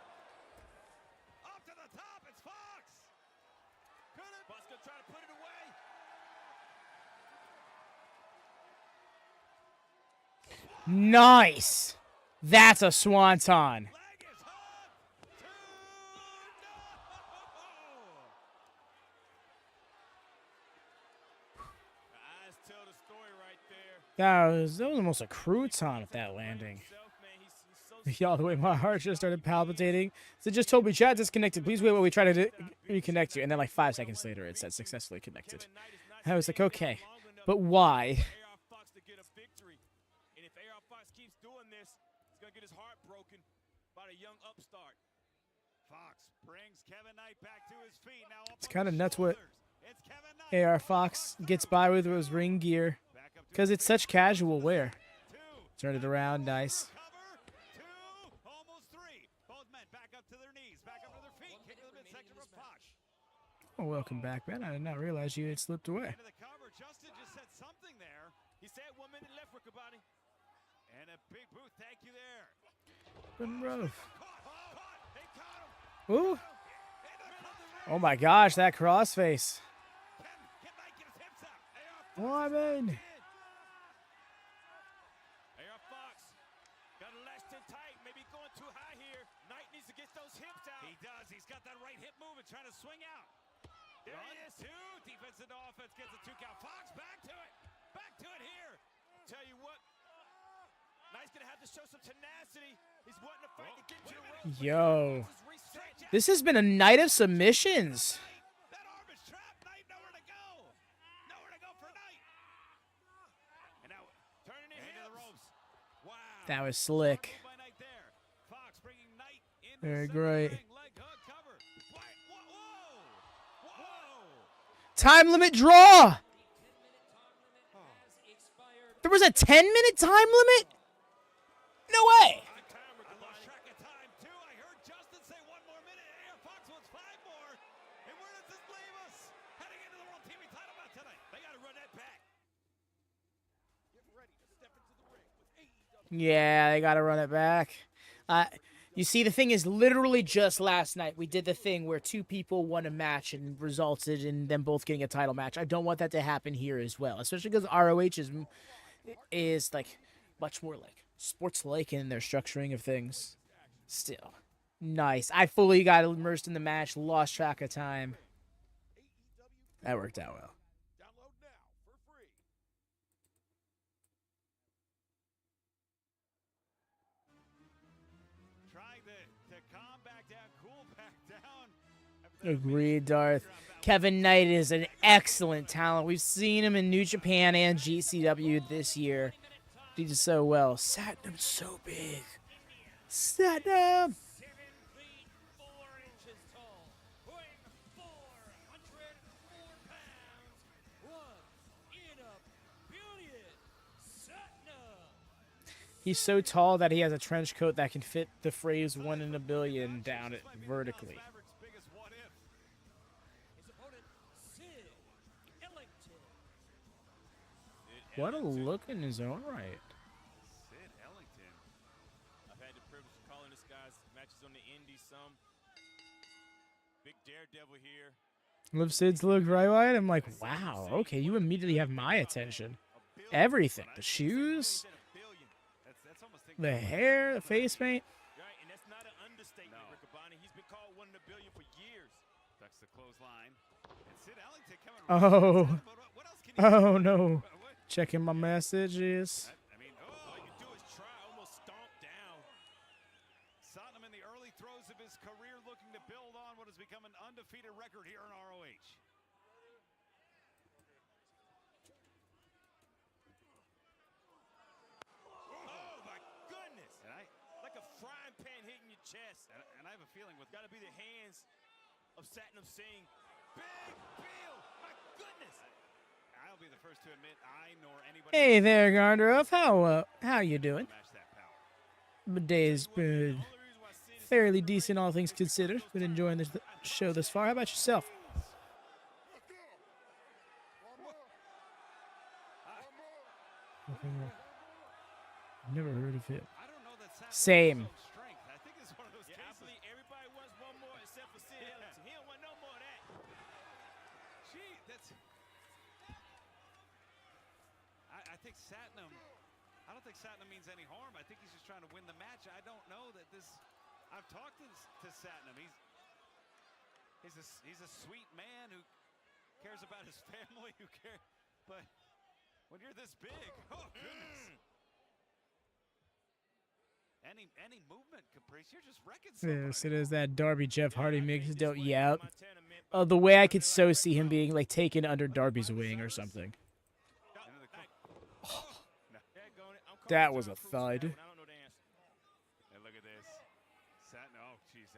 Up to the top, it's Fox. Could it? Fox gonna try to put it away. Nice. That's a swanton. Leg is hooked. 2, no. The eyes tell the story right there. That was almost a crouton with that landing. Y'all, the way my heart just started palpitating. So it just told me chat disconnected. Please wait while we try to reconnect you. And then like 5 seconds later, it said successfully connected. I was like, okay, but why? AR Fox to get a victory. And if AR Fox keeps doing this, he's gonna get his heart broken by the young upstart. Fox brings Kevin Knight back to his feet. Now up It's on kind of the nuts what shoulders. It's Kevin Knight. AR Fox gets by with his ring gear. Back up to Because his it's such casual wear. 2. Turn it around, nice. Cover. 2, almost 3. Both men back up to their knees, back up to their feet. Kick to the midsection from Fox. Oh, welcome back, man. I did not realize you had slipped away. Into the cover. Justin just said something there. He said 1 minute left, Riccaboni. And a big boot. Thank you there. Been rough. Caught. They caught him. Ooh. Oh my gosh, that crossface. Can Knight get his hips up? Woman. AR Fox got it lashed in tight. Maybe going too high here. Knight needs to get those hips out. He does. He's got that right hip moving, trying to swing out. There he is, too. Defense into offense gets a 2 count. Fox back to it. Back to it here. Tell you what, Knight's gonna have to show some tenacity. He's wanting to fight to get to the ropes. Yo. This has been a night of submissions. That arm is trapped. Knight nowhere to go. Nowhere to go for Knight. And now Turning it into the ropes. Wow. That was slick. By Knight there. Fox bringing Knight into Very the center of the great. ring. Leg hook cover. Whoa. Whoa. Time limit draw. There was a 10-minute time limit? No way. I lost track of time, too. I heard Justin say 1 more minute. AR Fox wants 5 more. And where does this leave us? Heading into the World TV title bout tonight. They got to run that back. Get ready to step into the ring with AEW. Yeah, they got to run it back. You see, the thing is, literally just last night, we did the thing where 2 people won a match and resulted in them both getting a title match. I don't want that to happen here as well, especially because ROH is like much more like sports-like in their structuring of things. Still, nice. I fully got immersed in the match, lost track of time. That worked out well. Download now for free. Trying to calm back down, cool back down. Agreed, Darth. Kevin Knight is an excellent talent. We've seen him in New Japan and GCW this year. He did so well. Satnam's so big. Satnam! 7 feet 4 inches tall, weighing 404 pounds, once in a billion, Satnam. He's so tall that he has a trench coat that can fit the phrase 1 in a billion down it vertically. Maverick's biggest what if. His opponent, Sid Ellington. What a look in his own right. Sid Ellington. I've had the privilege of calling this guy's matches on the Indies some. Big Daredevil here. Love Sid's look right wide. I'm like, wow, okay, you immediately have my attention. Everything. The shoes, That's almost thinking the hair, the face paint. Right, and that's not an understatement, Riccaboni. He's been called 1 in a billion for years. ducks the clothesline. And Sid Ellington coming Oh. right at what else can he Oh do? no. What? Checking my messages. I mean, All you can do is try, almost stomp down. Satnam in the early throes of his career looking to build on what has become an undefeated record here in ROH. Oh my goodness! And Like a frying pan hitting your chest. I have a feeling with Got to be the hands of Satnam Singh. Big Bill! My goodness! I'll be the first to admit I nor anybody Hey else there, Gardnerov. How you doing? match that power. My day's been Only reason why Sid is fairly decent, all things considered. Been enjoying this show thus far. How about yourself? Never heard of it. I don't know that Satnam Same. has strength. I think it's one of those Yeah, I cases. believe everybody wants 1 more except for Sid Ellington. He don't want no more of that. Gee, that's. I think Satnam. I don't think Satnam means any harm. I think he's just trying to win the match. I don't know that this. I've talked to Satnam. He's a sweet man who cares about his family. Who cares, but when you're this big, oh goodness. Any movement, Caprice, you're just wrecking somebody. Yes, it is that Darby Jeff Hardy mix. This Don't way yep. Montana meant The way I could so see him being like taken under Darby's wing or something. Into the That was a thud. I don't know the answer. And look at this. Satnam, oh, jeez.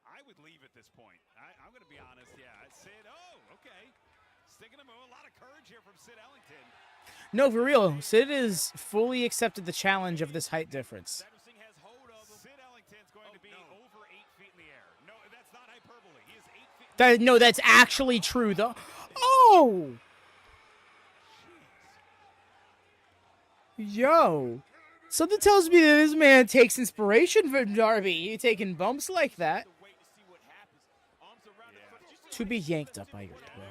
I would leave at this point. I'm going to be honest. Yeah, Sid, oh, okay. Sticking him, a lot of courage here from Sid Ellington. No, for real. Sid has fully accepted the challenge of this height difference. Satnam Singh has hold of him. Sid Ellington's going to be over 8 feet in the air. No, that's not hyperbole. He is 8 feet. No, that's actually true, though. Oh! Yo. Something tells me that this man takes inspiration from Darby. You taking bumps like that. To be yanked up by your throat.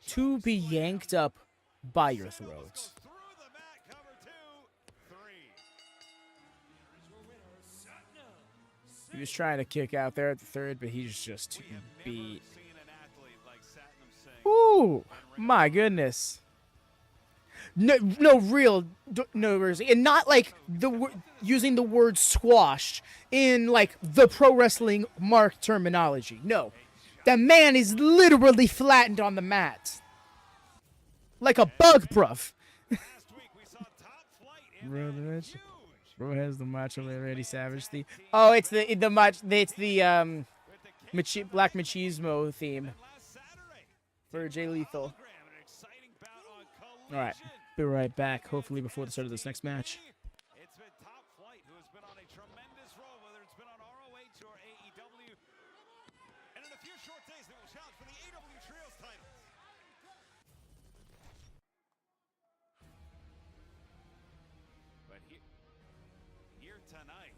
To be yanked up by your throat. He was trying to kick out there at the third, but he's just too beat. Ooh, my goodness. No mercy, and not like using the word squashed in like the pro wrestling mark terminology. No, the man is literally flattened on the mat, like a bug, bruv. Bro has the macho Randy Savage theme. Oh, it's the Black Machismo theme for Jay Lethal. All right. Be right back, hopefully before the start of this next match. It's been Top Flight, who has been on a tremendous roll, whether it's been on ROH or AEW. And in a few short days, they will challenge for the AEW Trios titles. But here tonight,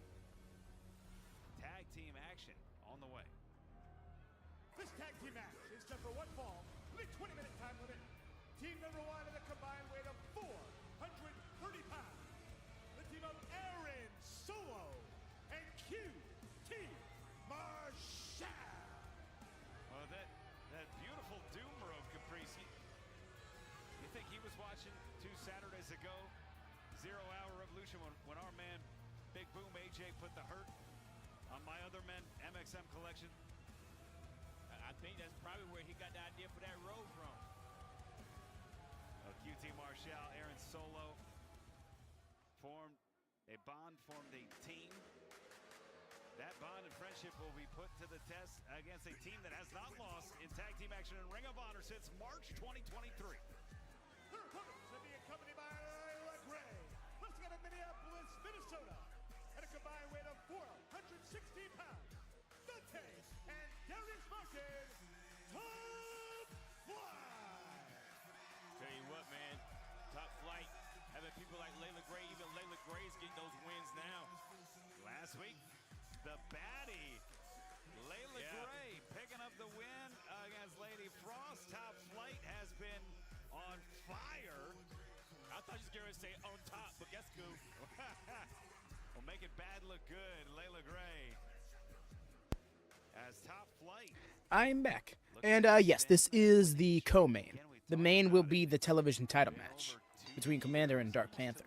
tag team action on the way. This tag team match is set for one fall, with a 20-minute time limit. Team number one in the combined weight of 430 pounds. The team of Aaron Solo and QT Marshall. Oh, that beautiful doom rope, Caprice. You think he was watching 2 Saturdays ago, 0 Hour Revolution, when our man Big Boom AJ put the hurt on my other men, MXM Collection? I think that's probably where he got the idea for that road from. QT Marshall, Aaron Solo formed a team. That bond and friendship will be put to the test against a team that has not lost in tag team action in Ring of Honor since March 2023. Their opponents will be accompanied by Layla Gray, wrestling out of Minneapolis, Minnesota, at a combined weight of 416 pounds. Dante and Darius Martin, Top Flight. Tell you what, man, Top Flight, having people like Layla Gray, even Layla Gray's getting those wins now. Last week, the baddie, Layla Gray, picking up the win against Lady Frost. Top Flight has been on fire. I thought you was going to say on top, but guess cool. Well, make it bad look good, Layla Gray. As Top Flight. I'm back. And yes, this is the co-main. The main will be the television title match between Komander and Dark Panther.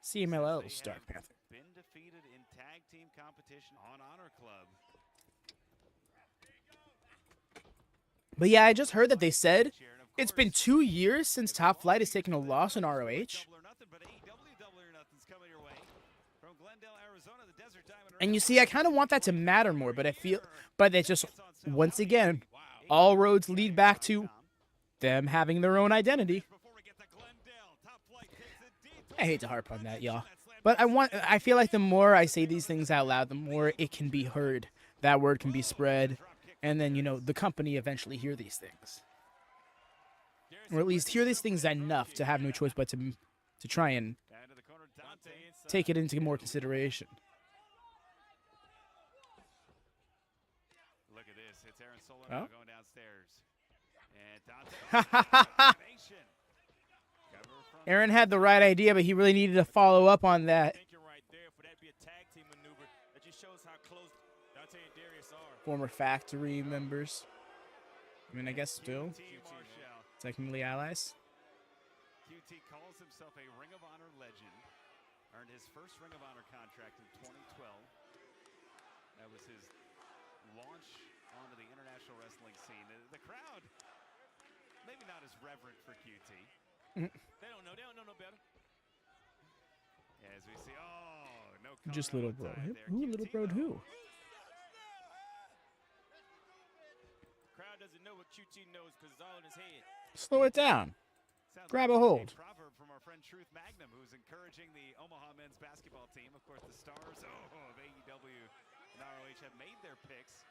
CMLL's Dark Panther. Been defeated in tag team competition on Honor Club. But yeah, I just heard that they said it's been 2 years since Top Flight has taken a loss in ROH. And you see, I kind of want that to matter more, but it's just, once again, all roads lead back to them having their own identity. I hate to harp on that, y'all. But I feel like the more I say these things out loud, the more it can be heard. That word can be spread. And then, the company eventually hear these things. Or at least hear these things enough to have no choice but to try and take it into more consideration. Look at this. It's Aaron Solo going downstairs. And Aaron had the right idea, but he really needed to follow up on that. Right there for that to be a tag team maneuver. That just shows how close Dante and Darius are. Former factory members. I guess still technically allies. QT calls himself a Ring of Honor legend. Earned his first Ring of Honor contract in 2012. That was his launch onto the international wrestling scene. The crowd, maybe not as reverent for QT. They don't know. They don't know no better. As we see, no. Just little bro. Who little bro who? Crowd doesn't know what QT knows because it's all in his head. Slow it down. Grab a hold. Proverb from our friend Truth Magnum, who's encouraging the Omaha men's basketball team. Of course, the stars of AEW and ROH have made their picks.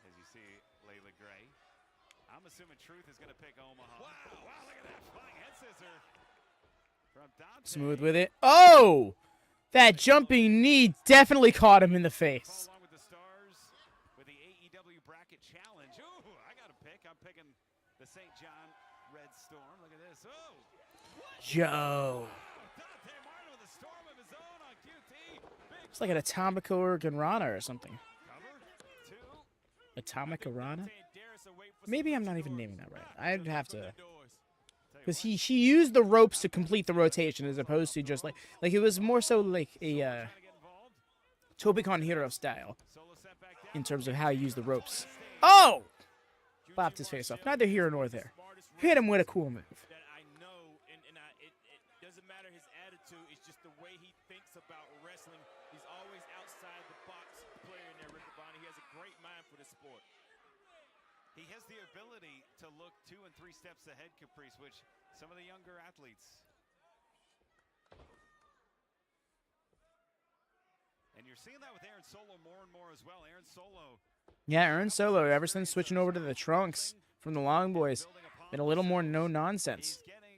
As you see, Layla Gray I'm assuming Truth is going to pick Omaha. Wow, look at that flying head scissor from Dante. Smooth with it. Oh! That jumping knee definitely caught him in the face. Along with the stars with the AEW bracket challenge. Ooh, I got to pick. I'm picking the St. John Red Storm. Look at this. Oh. Joe. Dante Martin with a storm of his own on QT. Big It's like an Atomica or Ganrana or something. cover. Two. Atomica Rana? Dante and Darius are waiting for Maybe some I'm not doors. even naming that right. I'd have to. Doors. Tell you Because what, he used the ropes to complete the rotation as opposed to just like it was more so like a trying to get involved. Tobicon Hero style Solo set back down. in terms of how he used the ropes. Oh! Bopped his face off. Neither here nor there. Hit him with a cool move. That I know, and it doesn't matter his attitude. It's just the way he thinks about wrestling. He's always outside the box player in there, Rick Bonney. He has a great mind for the sport. He has the ability to look 2 and 3 steps ahead, Caprice, which some of the younger athletes. And you're seeing that with Aaron Solo more and more as well. Aaron Solo. Yeah, Aaron Solo, ever since switching over to the trunks from the Long Boys, building upon been a little more himself. no-nonsense. He's getting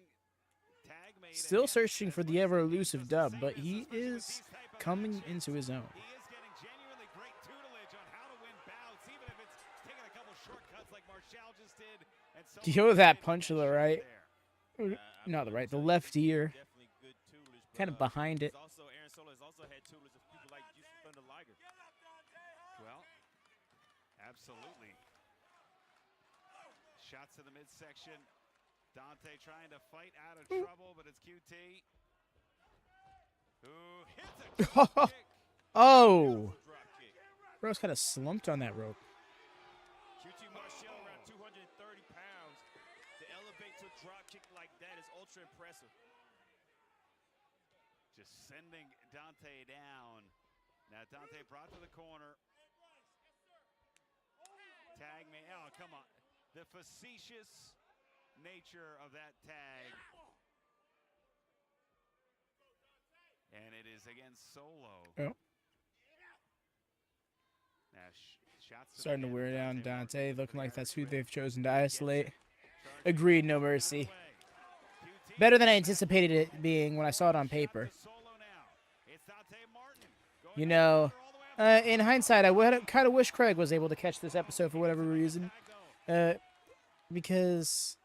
tag made Still again, searching for as the much as ever-elusive the dub, same but as he especially with is these type of coming matches. into his own. He is getting genuinely great tutelage on how to win bouts, even if it's taking a couple shortcuts like Marshall just did. And Solo Yo, that did punch to the shot right. there. Not the right, the left ear. Definitely good tutelage. Kind of behind it. He's also, Aaron Solo has also had tutelage of people like Jusuf Thunder Liger. Well, absolutely. Shots to the midsection. Dante trying to fight out of trouble, but it's QT. Who hits a drop kick. Oh! Drop kick. Bro's kind of slumped on that rope. QT Marshall around 230 pounds. To elevate to a drop kick like that is ultra impressive. Just sending Dante down. Now Dante brought to the corner. Tag me. Oh, come on. The facetious nature of that tag. And it is against Solo. Oh. Now, shots to the Starting to head wear of down Martin. Dante, looking like that's who Irish they've whip. chosen to isolate. Charging Agreed, no right mercy. away. QT Better than I anticipated it being when I saw it on paper. Shot to Solo now. It's Dante Martin going You down know, the corner all the way up. in hindsight, I would kind of wish Craig was able to catch this episode for whatever reason. Because,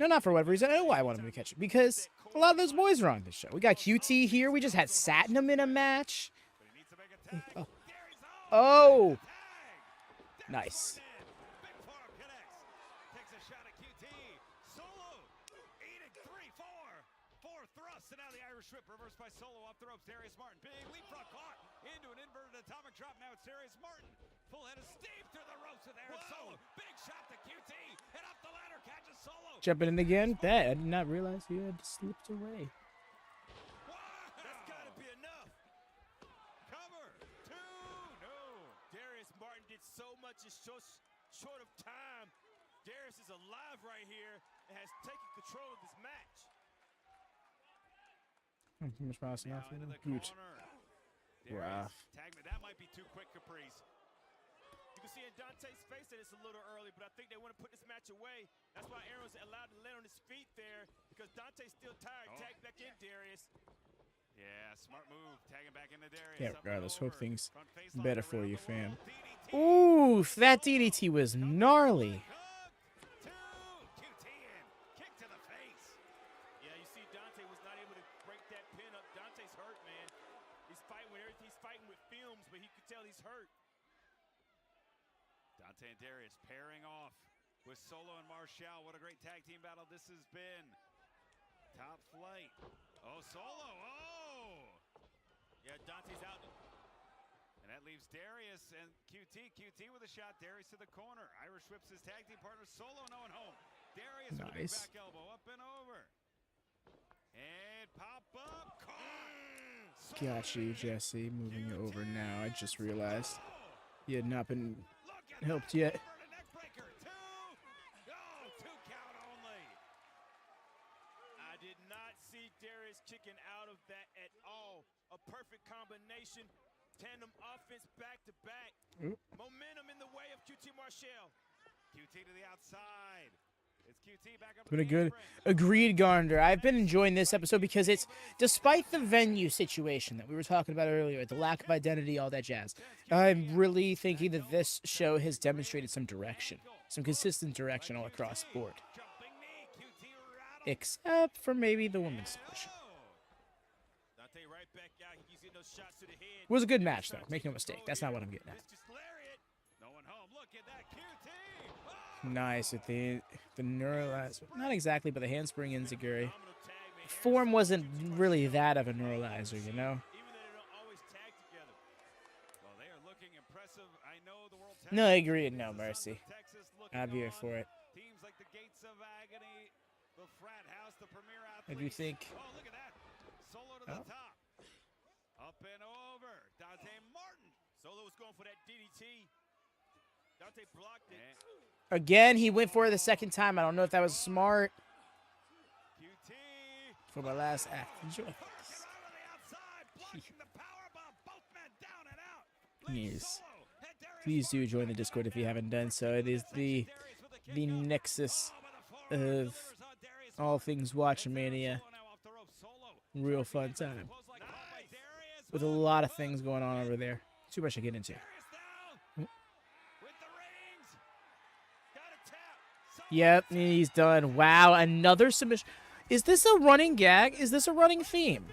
no, not for whatever reason. I know why I wanted him to catch it. Because a lot of those boys are on this show. We got QT here. We just had Satnam in a match. But he needs to make a tag. Oh. There he's on. Oh, Tag. That's nice. going in. Big forearm connects. Takes a shot at QT. Solo. Eating 3-4. 4 thrusts. And now the Irish whip reversed by Solo off the ropes. Darius Martin. Big leapfrog caught into an inverted atomic drop. Now it's Darius Martin. Full head of steam through the ropes with Aaron Solo. Big shot to QT. And up the ladder catches Solo. Jumping in again. That I did not realize he had slipped away. Wow. That's got to be enough. Cover. 2. No. Darius Martin did so much in short of time. Darius is alive right here and has taken control of this match. Too much mouse Now enough. into the Good. corner. Rough. Darius, tag me. That might be too quick, Caprice. You can see in Dante's face that it's a little early, but I think they want to put this match away. That's why Aaron was allowed to land on his feet there, because Dante's still tired. Oh. Tag back in, Darius. Yeah, smart move. Tagging back into Darius. Yeah, Up and regardless, hope over. things Front face lock better for around you, the wall. fam. DDT. Oof, that DDT was gnarly. Hook. 2. QT in. Kick to the face. Yeah, you see Dante was not able to break that pin up. Dante's hurt, man. He's fighting with everything. He's fighting with films, but he could tell he's hurt. Dante and Darius pairing off with Solo and Marshall. What a great tag team battle this has been. Top flight. Oh, Solo. Oh. Yeah, Dante's out. And that leaves Darius and QT. QT with a shot. Darius to the corner. Irish whips his tag team partner. Solo no one home. Darius with a big Nice. back elbow. Up and over. And pop up. Caught. Got you, Jesse. Moving you over now. I just realized he had not been Look at helped that. yet. Over to neck breaker. 2. Oh, 2 count only. I did not see Darius kicking out of that at all. A perfect combination. Tandem offense back to back. Oop. Momentum in the way of QT Marshall. QT to the outside. It's QT back up. It's been a good agreed, Garnder. I've been enjoying this episode because it's, despite the venue situation that we were talking about earlier, the lack of identity, all that jazz, I'm really thinking that this show has demonstrated some direction, some consistent direction all across the board. Except for maybe the women's division. It was a good match, though. Make no mistake. That's not what I'm getting at. Nice with the neuralizer. Not exactly, but the handspring enziguri. Form wasn't really that of a neuralizer, you know? No, I agree. No mercy. I'm here for it. I do think. Oh. Up and over. Dante Martin. Solo was going for that DDT. Dante blocked it. Again, he went for it the second time. I don't know if that was smart. QT. For my last act. Enjoy this. Yes. Please do join the Discord if you haven't done so. It is the nexus of all things WatchaMania. Real fun time. With a lot of things going on over there. Too much to get into. Yep, he's done. Wow, another submission. Is this a running gag? Is this a running theme?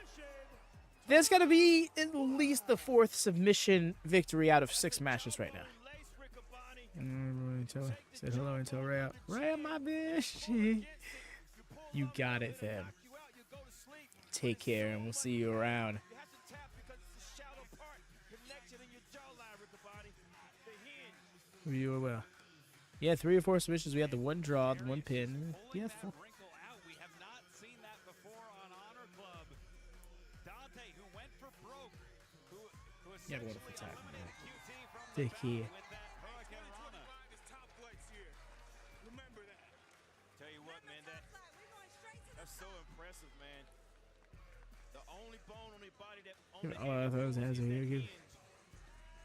There's got to be at least the 4th submission victory out of 6 matches right now. Said hello and tell Ray out. Ray, my bitch. You got it, fam. Take care, and we'll see you around. You will. Yeah, 3 or 4 submissions. We had the 1 draw, the 1 pin. Yeah, 4. We have not seen that before on HonorClub. Dante, who went for broke, Yeah, what if it's happening? Take care. Tell you what, man, that's so impressive, man. The only bone on the body that I thought it was hazard here.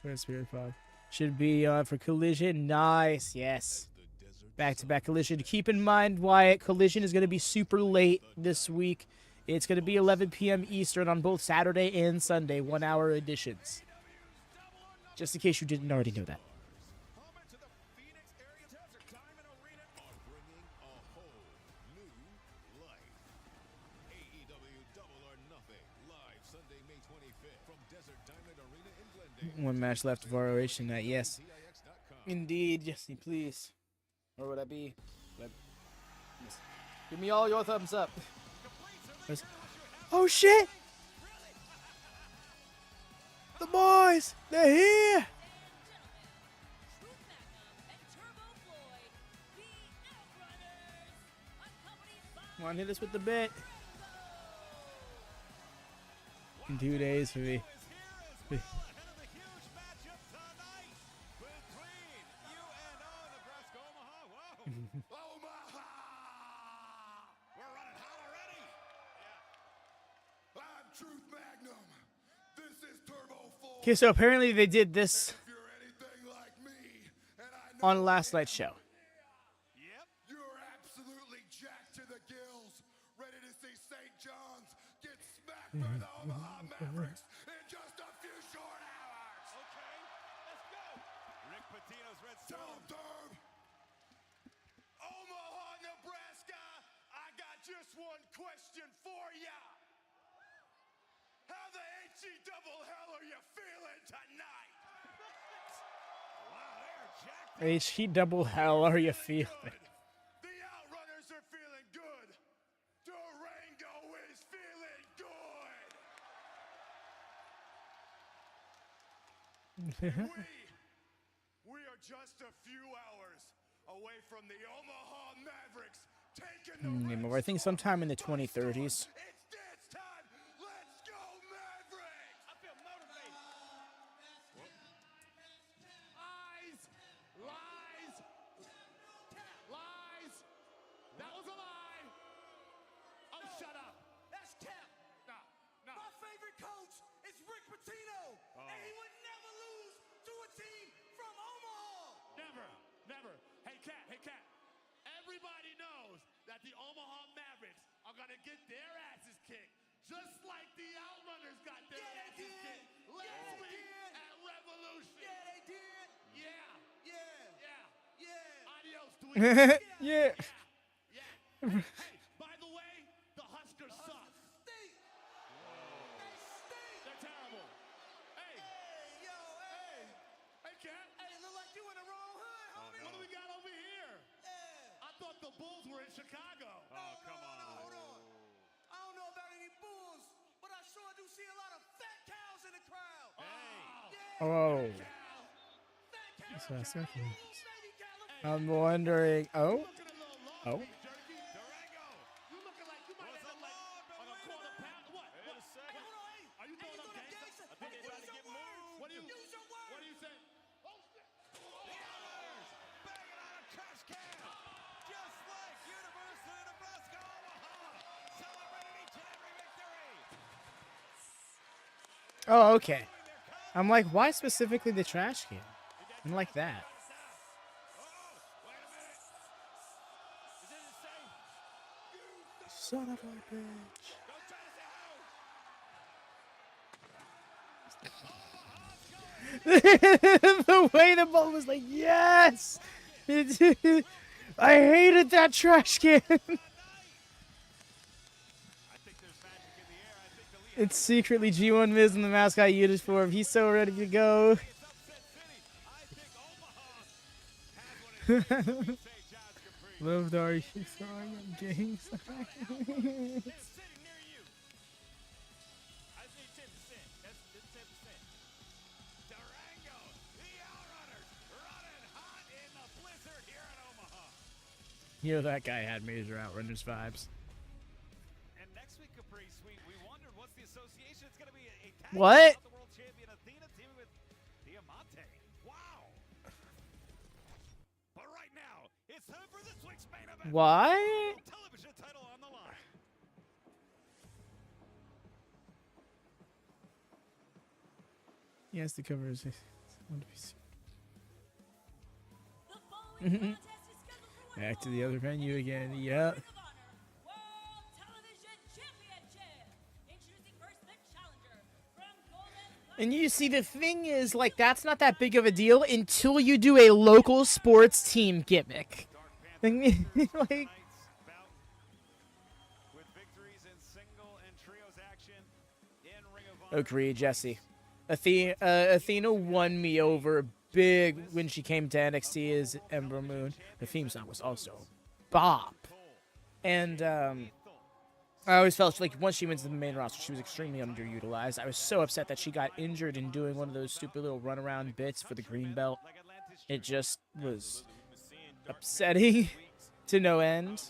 Where's Spirit 5? Should be for Collision. Nice, yes. Back-to-back Collision. Keep in mind, Wyatt, Collision is going to be super late this week. It's going to be 11 p.m. Eastern on both Saturday and Sunday, 1-hour editions. Just in case you didn't already know that. One match left of ROH tonight, yes. Indeed, yes, please. Or would I be? Yes. Give me all your thumbs up. Oh shit! The boys! They're here! Come on, hit us with the bit. In 2 days for me. Okay, so apparently they did this on last night's show. Yep. You're absolutely jacked to the gills, ready to see St. John's get smacked by the Omaha Mavericks in just a few short hours. Okay, let's go. Rick Pitino's Red Stone. Omaha, Nebraska, I got just one question for ya. How the H-E-double hell are you feeling tonight? Wow, they're jacked. H-E-double hell are you feeling? The Outrunners are feeling good. Durango is feeling good. We are just a few hours away from the Omaha Mavericks taking the I think sometime in the 2030s. It's dance time. Let's go, Mavericks! I feel motivated. Lies! That was a lie! Oh, shut up! That's Cap. No. My favorite coach is Rick Pitino, and he would never lose to a team from Omaha. Never. Hey, Cap. Yeah. Hey, by the way, the Huskers suck. They're terrible. Hey, hey, Cat. Hey, look like you in the wrong hood, homie. What do we got over here? I thought the Bulls were in Chicago. Oh, come on. Hold on. I don't know about any bulls, but I sure do see a lot of fat cows in the crowd. Oh. Fat So that's okay. baby cow. I'm wondering. Oh. Looking a little long, Oh. Big Jerky. Durango. You looking like you might end up like on a quarter pound. What? Wait a second. Hold on, hey. Are you throwing up gangsta? I think they about to get moved. What do you? Use your words. What do you say? Oh shit! Banging on a trash can. Just like University of Nebraska, Omaha. Celebrating each and every victory. Oh, okay. I'm like, why specifically the trash can? I'm like that. Son of a bitch. The way the ball was like, yes! I hated that trash can. It's secretly G1 Miz in the mascot uniform. He's so ready to go. Love Dari throwing up games. You know that guy had major Outrunners vibes. And next week, Caprice, we wondered what's the association. It's going to be a tag What? with the world champion Athena teaming with Diamante. Wow. But right now, it's time for this week's main event. Why? Television title on the line. He has to cover his. The following contest is scheduled for one Back to the other venue again. Yep. Ring of Honor World Television Championship. Introducing first the challenger from Golden. And you see, the thing is, like, that's not that big of a deal until you do a local sports team gimmick. Like, Tonight's bout with victories in single and trios action in Ring of Honor. agreed, Jesse. Athena won me over big when she came to NXT as Ember Moon. The theme song was also bop. And I always felt like once she went to the main roster, she was extremely underutilized. I was so upset that she got injured in doing one of those stupid little runaround bits for the green belt. It just was upsetting to no end.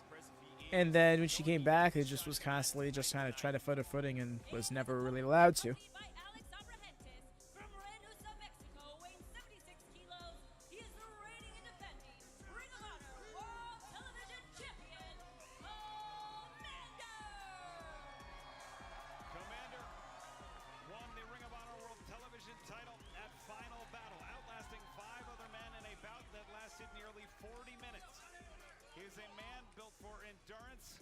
And then when she came back, it just was constantly just kind of trying to find her footing and was never really allowed to. By Alex Abrahantes from Reynosa, Mexico, weighing 76 kilos. He is the reigning and defending Ring of Honor World Television Champion, Komander. Komander won the Ring of Honor World Television title at Final Battle, outlasting 5 other men in a bout that lasted nearly 40 minutes. He is a man built for endurance,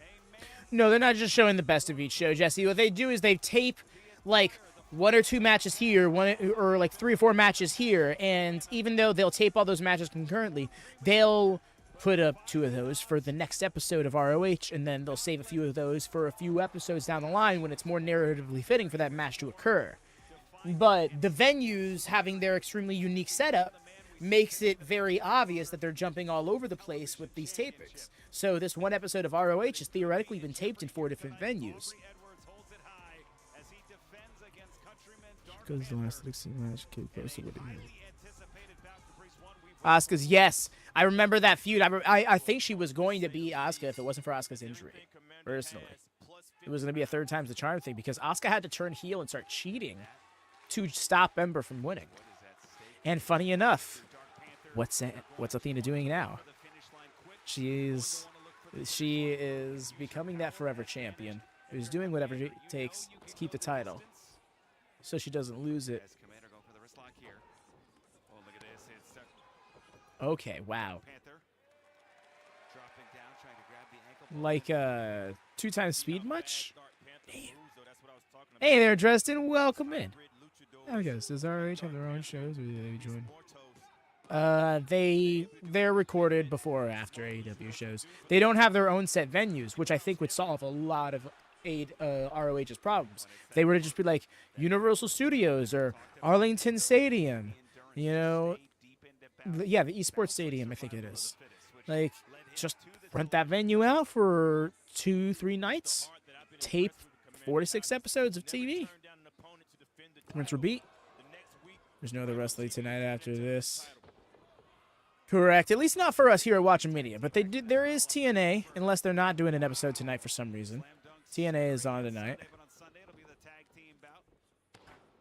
a man No, they're not just showing the best of each show, Jesse. What they do is they tape like 1 or 2 matches here, or like 3 or 4 matches here, and even though they'll tape all those matches concurrently, they'll put up 2 of those for the next episode of ROH, and then they'll save a few of those for a few episodes down the line when it's more narratively fitting for that match to occur. But the venues having their extremely unique setup makes it very obvious that they're jumping all over the place with these tapings. So this one episode of ROH has theoretically been taped in 4 different venues. Edwards holds it high as he defends against countryman Dark Because the Panther. last 16 match kid posted what it Highly is. anticipated bout, Caprice, one we've Asuka's, yes. I remember that feud. I think she was going to beat Asuka if it wasn't for Asuka's injury, personally. It was going to be a 3rd time's the charm thing because Asuka had to turn heel and start cheating to stop Ember from winning. And funny enough, what's Athena doing now? She is becoming that forever champion who's doing whatever it takes to keep the title so she doesn't lose it. As Komander going for the wrist lock here. Oh, look at this. It's Okay, wow. Panther dropping down, trying to grab the ankle. Like 2 times speed much? Dark Panther moves, though, that's what I was talking about. Hey there, Dresden. Welcome in. Hybrid luchador Now, guys, does ROH have their own shows or do they join? Mortos They're recorded before or after AEW shows. They don't have their own set venues, which I think would solve a lot of ROH's problems. They were to just be like Universal Studios or Arlington Stadium, you know, the Esports Stadium, I think it is. Like, just rent that venue out for 2-3 nights, tape 4 to 6 episodes of TV, rinse repeat. There's no other wrestling tonight after this. Correct. At least not for us here at WatchaMania. But there is TNA, unless they're not doing an episode tonight for some reason. TNA is on tonight. But on Sunday, it'll be the tag team bout.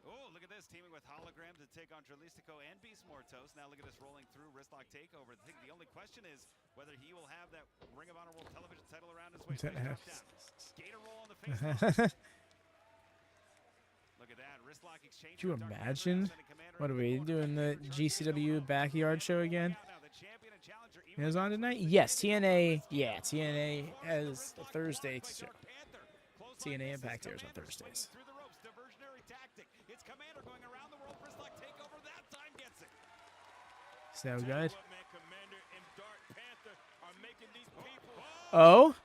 Oh, look at this, teaming with Hologram to take on Dralistico and Beast Mortos. Now look at this rolling through wristlock takeover. I think the only question is whether he will have that Ring of Honor World Television title around his waist. Skater roll on the face. Look at that wristlock exchange. Could you imagine? What are we doing? The GCW backyard show again? It was on tonight? Yes, TNA. Yeah, TNA has a Thursday show. TNA Impact airs on Thursdays. It's Komander going around the world wristlock takeover. That time gets it. So good. Komander and Dark Panther are making these people. Oh?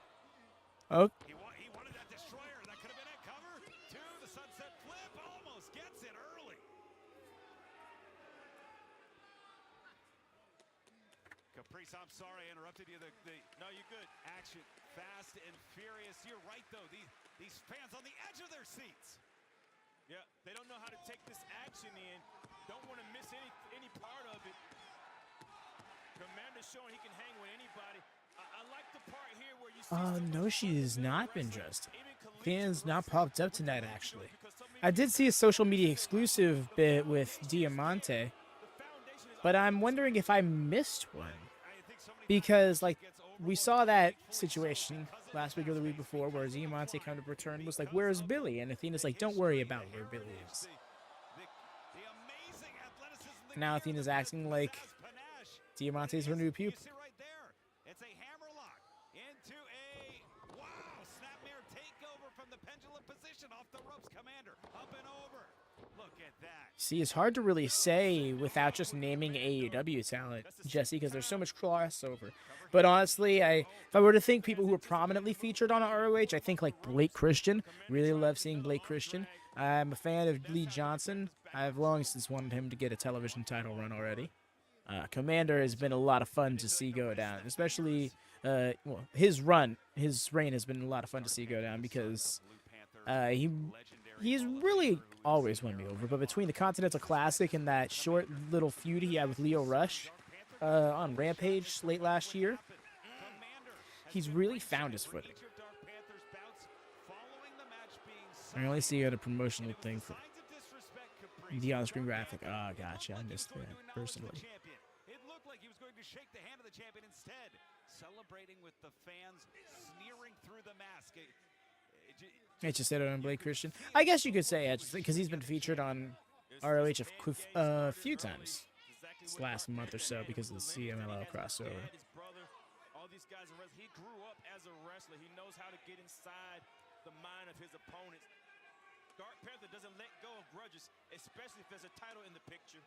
Oh. He wanted that destroyer. That could have been it. Cover. Two. The sunset flip. Almost gets it early. Caprice, I'm sorry I interrupted you. No, you're good. Action. Fast and furious. You're right, though. These fans on the edge of their seats. Yeah, they don't know how to take this action in. Don't want to miss any part of it. Komander's showing he can hang with anybody. I like the part here where you see. No, she has not been dressed. Fans not popped up tonight, actually. I did see a social media exclusive bit with Diamante, but I'm wondering if I missed one. Because, like, we saw that situation last week or the week before where Diamante kind of returned, was like, where's Billy? And Athena's like, don't worry about where Billy is. Now Athena's acting like Diamante's her new pupil. It's a hammerlock into a snapmare takeover from the pendulum position off the ropes. Komander up and over. Look at that. See, it's hard to really say without just naming AEW talent, Jesse, because there's so much crossover. But honestly, if I were to think people who are prominently featured on ROH, I think like Blake Christian. Really love seeing Blake Christian. I'm a fan of Lee Johnson. I've long since wanted him to get a television title run already. Komander has been a lot of fun to see go down, especially his reign has been a lot of fun to see go down because he's really always won me over. But between the Continental Classic and that short little feud he had with Leo Rush on Rampage late last year, he's really found his footing. I only see a promotional thing for the on-screen graphic. Oh, gotcha. I missed that personally. It looked like he was going to shake the hand of the champion instead, celebrating with the fans sneering through the mask. It's just said it on Blake Christian. I guess you could say it because he's been featured on ROH a few times this last month or so because of the CMLL crossover. All these guys are wrestlers. He grew up as a wrestler. He knows how to get inside the mind of his opponents. Dark Panther doesn't let go of grudges, especially if there's a title in the picture.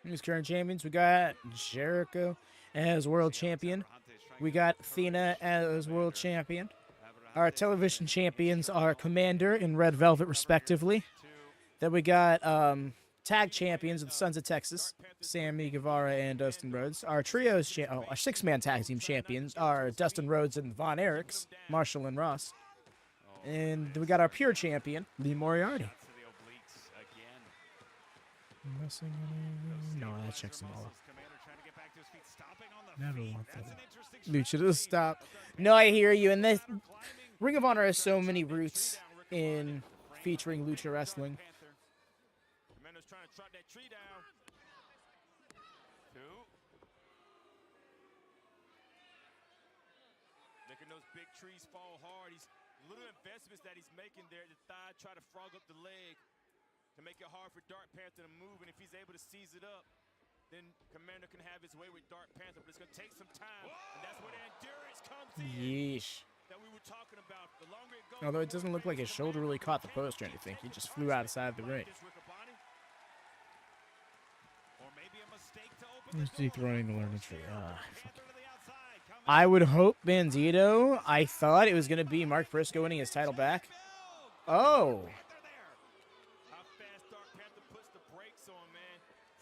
These current champions, we got Jericho as world champion. We got Athena as world champion. Our television champions are Komander and Red Velvet, respectively. Then we got tag champions of the Sons of Texas, Sammy Guevara and Dustin Rhodes. Our trios, our six-man tag team champions are Dustin Rhodes and Von Erichs, Marshall and Ross. And we got our pure champion, Lee Moriarty. No, that checks them all. Never want that. Lucha to stop. No, I hear you. And this Ring of Honor has so many roots in featuring lucha wrestling. Komander's trying to trot that tree down. Two. Making those big trees fall hard. He's little investments that he's making there. The thigh try to frog up the leg to make it hard for Dark Panther to move. And if he's able to seize it up, then Komander can have his way with Dark Panther. But it's going to take some time. And that's where the endurance comes in. Yeesh. That we were talking about. The longer it goes, Although it doesn't look like his shoulder really caught the post or anything. He just flew outside the ring. Or maybe a mistake to Who's dethrowing the learning tree? I would hope Bandito. I thought it was going to be Mark Briscoe winning his title back. Oh.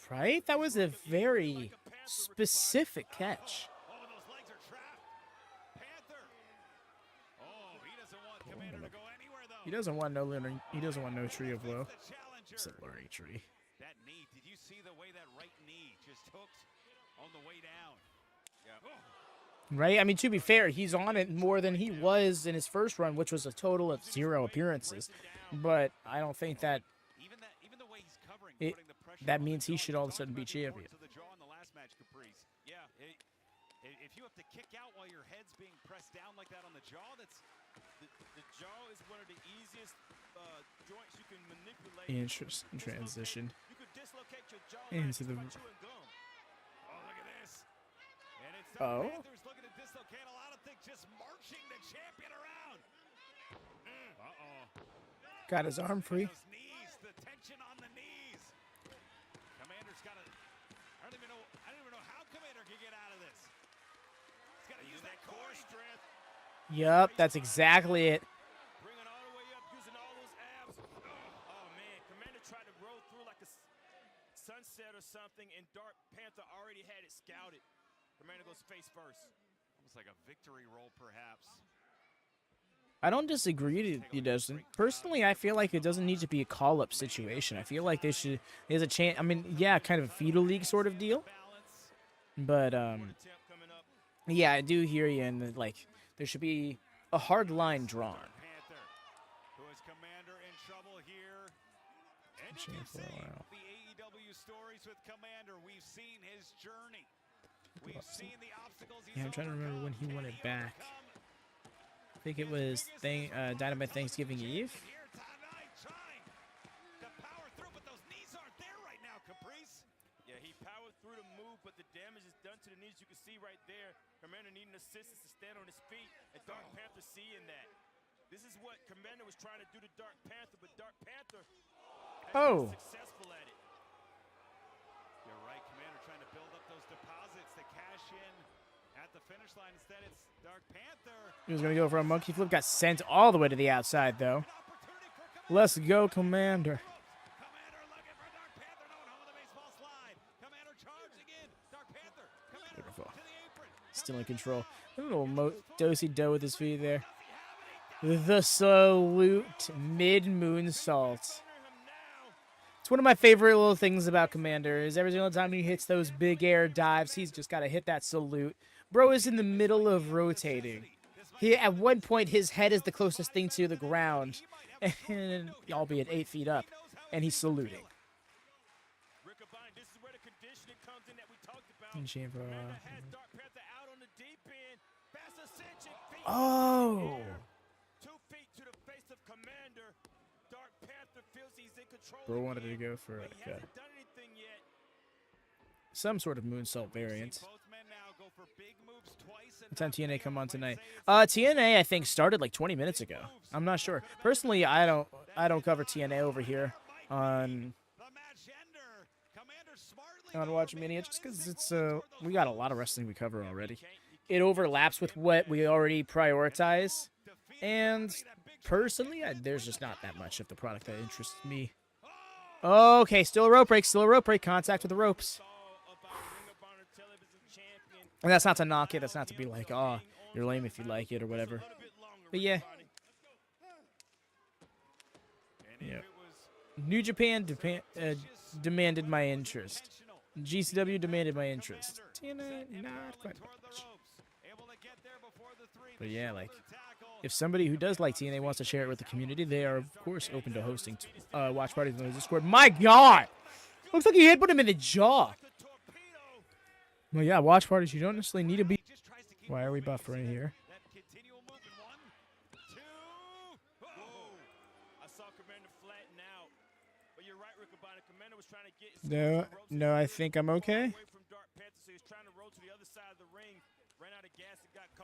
Right? That was a very specific catch. He doesn't want no learning. He doesn't want no tree of woe. It's a learning tree. That knee, did you see the way that right knee just hooked on the way down? Yeah. Right? I mean, to be fair, he's on it more than he was in his first run, which was a total of 0 appearances. But I don't think that that means he should all of a sudden be champion. Yeah, if you have to kick out while your head's being pressed down like that on the jaw, that's the jaw is one of the easiest joints you can manipulate. Interesting transition You could dislocate your jaw into the. Oh, look at this. And it's Oh. Panther's looking to dislocate a lot of things, just marching the champion around. Got his arm free. Those knees, the tension on the knees. Commander's got to. I don't even know how Komander can get out of this. He's got to use that core strength. Yup, that's exactly it. Bringing all the way up, using all those abs. Oh man, Komander tried to roll through like a sunset or something, and Dark Panther already had it scouted. Komander goes face first. Almost like a victory roll, perhaps. I don't disagree. He doesn't. Personally, I feel like it doesn't need to be a call-up situation. I feel like there's a chance. I mean, yeah, kind of a feudal league sort of deal. But yeah, I do hear you. And like, there should be a hard line drawn. Panther, who is Komander in trouble here. And you Champ can for a see while. the AEW stories with Komander. We've seen his journey. We've seen the obstacles he's Yeah, I'm trying to remember when he won it overcome. back. I think it was Dynamite Thanksgiving Eve. Here tonight, trying to power through, but those knees aren't there right now, Caprice. Yeah, he powered through the move, but the damage is done to the knees. You can see right there. Komander needing assistance to stand on his feet, and Dark Panther seeing that. This is what Komander was trying to do to Dark Panther, but Dark Panther has been successful at it. You're right, Komander trying to build up those deposits to cash in at the finish line. Instead, it's Dark Panther. He was going to go for a monkey flip. Got sent all the way to the outside, though. Let's go, Komander. Komander looking for Dark Panther. No, home of the baseball slide. Komander charging in. Dark Panther. Komander Beautiful. to the apron. Still in control. A little do-si-do with his feet there. The salute mid-moonsault. It's one of my favorite little things about Komander is every single time he hits those big air dives, he's just got to hit that salute. Bro is in the middle of rotating. At one point, his head is the closest thing to the ground, and albeit 8 feet up, and he's saluting. This is where the conditioning comes in that we talked about. And Chamber, Komander has Dark Panther out on the deep end. Fast ascension. Feet Oh! 2 feet to the face of Komander. Dark Panther feels he's in control. Bro wanted to go for but he like hasn't done anything yet. some sort of moonsault variant. Both men now go for big moves twice and What time not TNA come on fail. tonight? Might say it's TNA I think started like 20 minutes ago. I'm not sure. Personally, I don't cover TNA over here on the match ender. Komander smartly WatchaMania just because it's we got a lot of wrestling we cover already. It overlaps with what we already prioritize, and personally, there's just not that much of the product that interests me. Okay, still a rope break, contact with the ropes. And that's not to knock it, that's not to be like, oh, you're lame if you like it or whatever. But yeah. Yeah. New Japan demanded my interest. GCW demanded my interest. TNA, not quite much. But yeah, like, if somebody who does like TNA wants to share it with the community, they are, of course, open to hosting watch parties on the Discord. My God! Looks like he hit him in the jaw. Well, yeah, watch parties, you don't necessarily need to be... Why are we buffering here? No, I think I'm okay.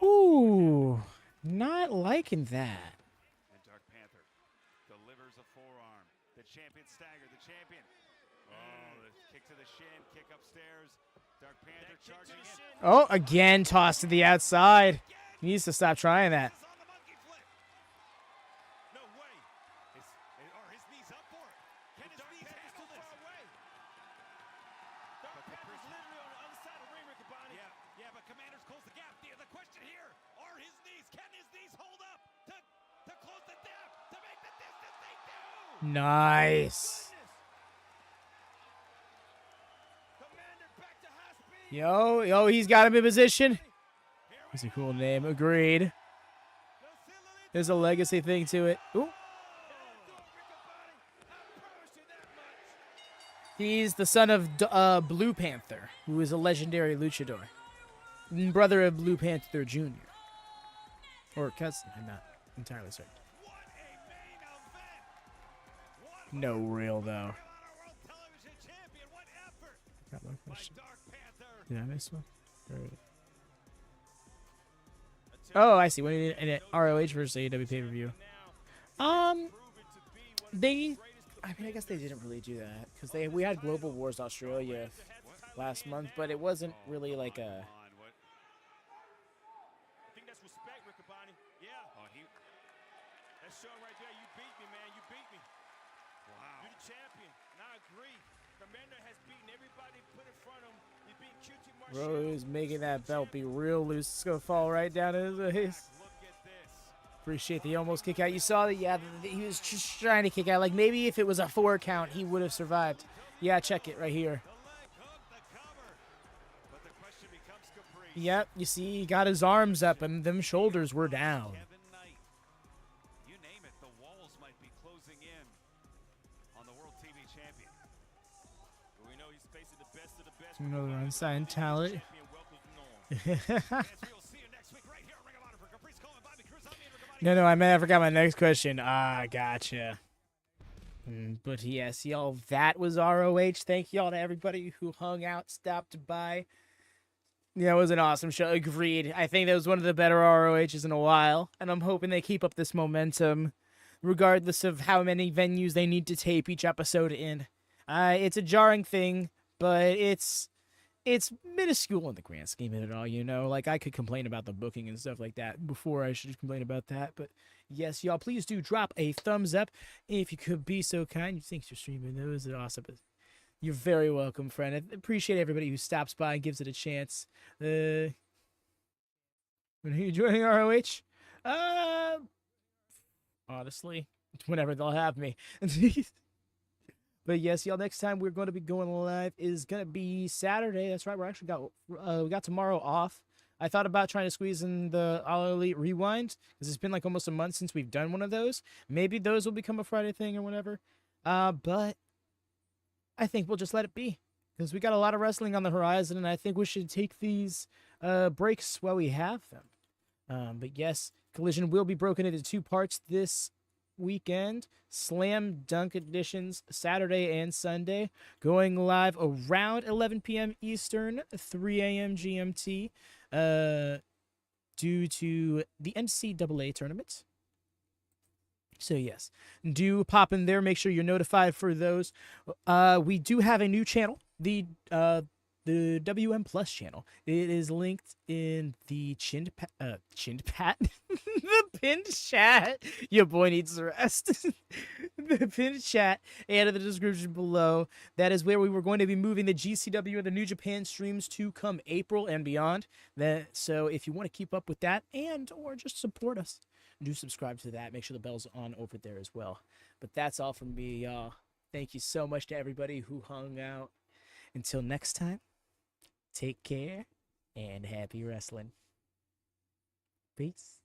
Ooh, not liking that. And Dark Panther delivers a forearm. The champion staggered. The champion. Oh, the kick to the shin, kick upstairs. Dark Panther charging in. Oh, again tossed to the outside. He needs to stop trying that. On the monkey flip. No way. Are his knees up for it? Can his knees handle this? Dark Panther's literally on the other side of the ring, Riccaboni. Yeah, but Komander's closed the gap. The question here, can his knees hold up to close the gap, to make the distance? They do! Nice. Komander back to high speed. Yo, he's got him in position. That's a cool name. Agreed. There's a legacy thing to it. Ooh. He's the son of Blue Panther, who is a legendary luchador. Brother of Blue Panther Jr. Or cousin, I'm not entirely certain. No real, though. Got one question. Did I miss one? Oh, I see. What do you need an ROH versus AEW pay-per-view? I guess they didn't really do that because we had Global Wars Australia last month, but it wasn't really like a. I think that's respect, Riccaboni. Yeah. That's showing right there. You beat me, man. You beat me. Wow. You're the champion. And I agree. Komander has beaten everybody put in front of him. He's beaten QT Marshall. Bro is making that belt be real loose. It's gonna fall right down to his face. Look at this. Appreciate the almost kick out. You saw that, yeah, he was just trying to kick out. Like, maybe if it was a 4 count, he would have survived. Yeah, check it right here. The leg hook, the cover. But the question becomes caprice. Yep, you see, he got his arms up, and them shoulders were down. Kevin Knight. You name it, the walls might be closing in on the World TV Champion. We know he's facing the best of the best. Another unsigned talent. Champion welcomes Norm. As we'll see you next week right here on Ring of Honor for Caprice Cole and Bobby Cruz. I'm Ian Riccaboni. No, I forgot my next question. Gotcha. But yes, y'all, that was ROH. Thank y'all to everybody who hung out, stopped by. Yeah, it was an awesome show. Agreed. I think that was one of the better ROHs in a while, and I'm hoping they keep up this momentum, regardless of how many venues they need to tape each episode in. It's a jarring thing, but it's minuscule in the grand scheme of it all, you know? Like, I could complain about the booking and stuff like that before I should complain about that. But, yes, y'all, please do drop a thumbs up if you could be so kind. Thanks for streaming. That was awesome. You're very welcome, friend. I appreciate everybody who stops by and gives it a chance. When are you joining ROH? Honestly, whenever they'll have me. But yes, y'all, next time we're going to be going live is going to be Saturday. That's right. We got tomorrow off. I thought about trying to squeeze in the All Elite Rewind because it's been like almost a month since we've done one of those. Maybe those will become a Friday thing or whatever. But I think we'll just let it be because we got a lot of wrestling on the horizon, and I think we should take these breaks while we have them. But yes, Collision will be broken into 2 parts this weekend. Slam Dunk editions Saturday and Sunday, going live around 11 p.m. Eastern, 3 a.m. GMT, due to the NCAA tournament. So yes, do pop in there. Make sure you're notified for those. We do have a new channel, the WM Plus channel. It is linked in the pinned chat. Your boy needs rest. The pinned chat and in the description below. That is where we were going to be moving the GCW and the New Japan streams to come April and beyond. So if you want to keep up with that and or just support us, do subscribe to that. Make sure the bell's on over there as well. But that's all from me, y'all. Thank you so much to everybody who hung out. Until next time, take care and happy wrestling. Peace.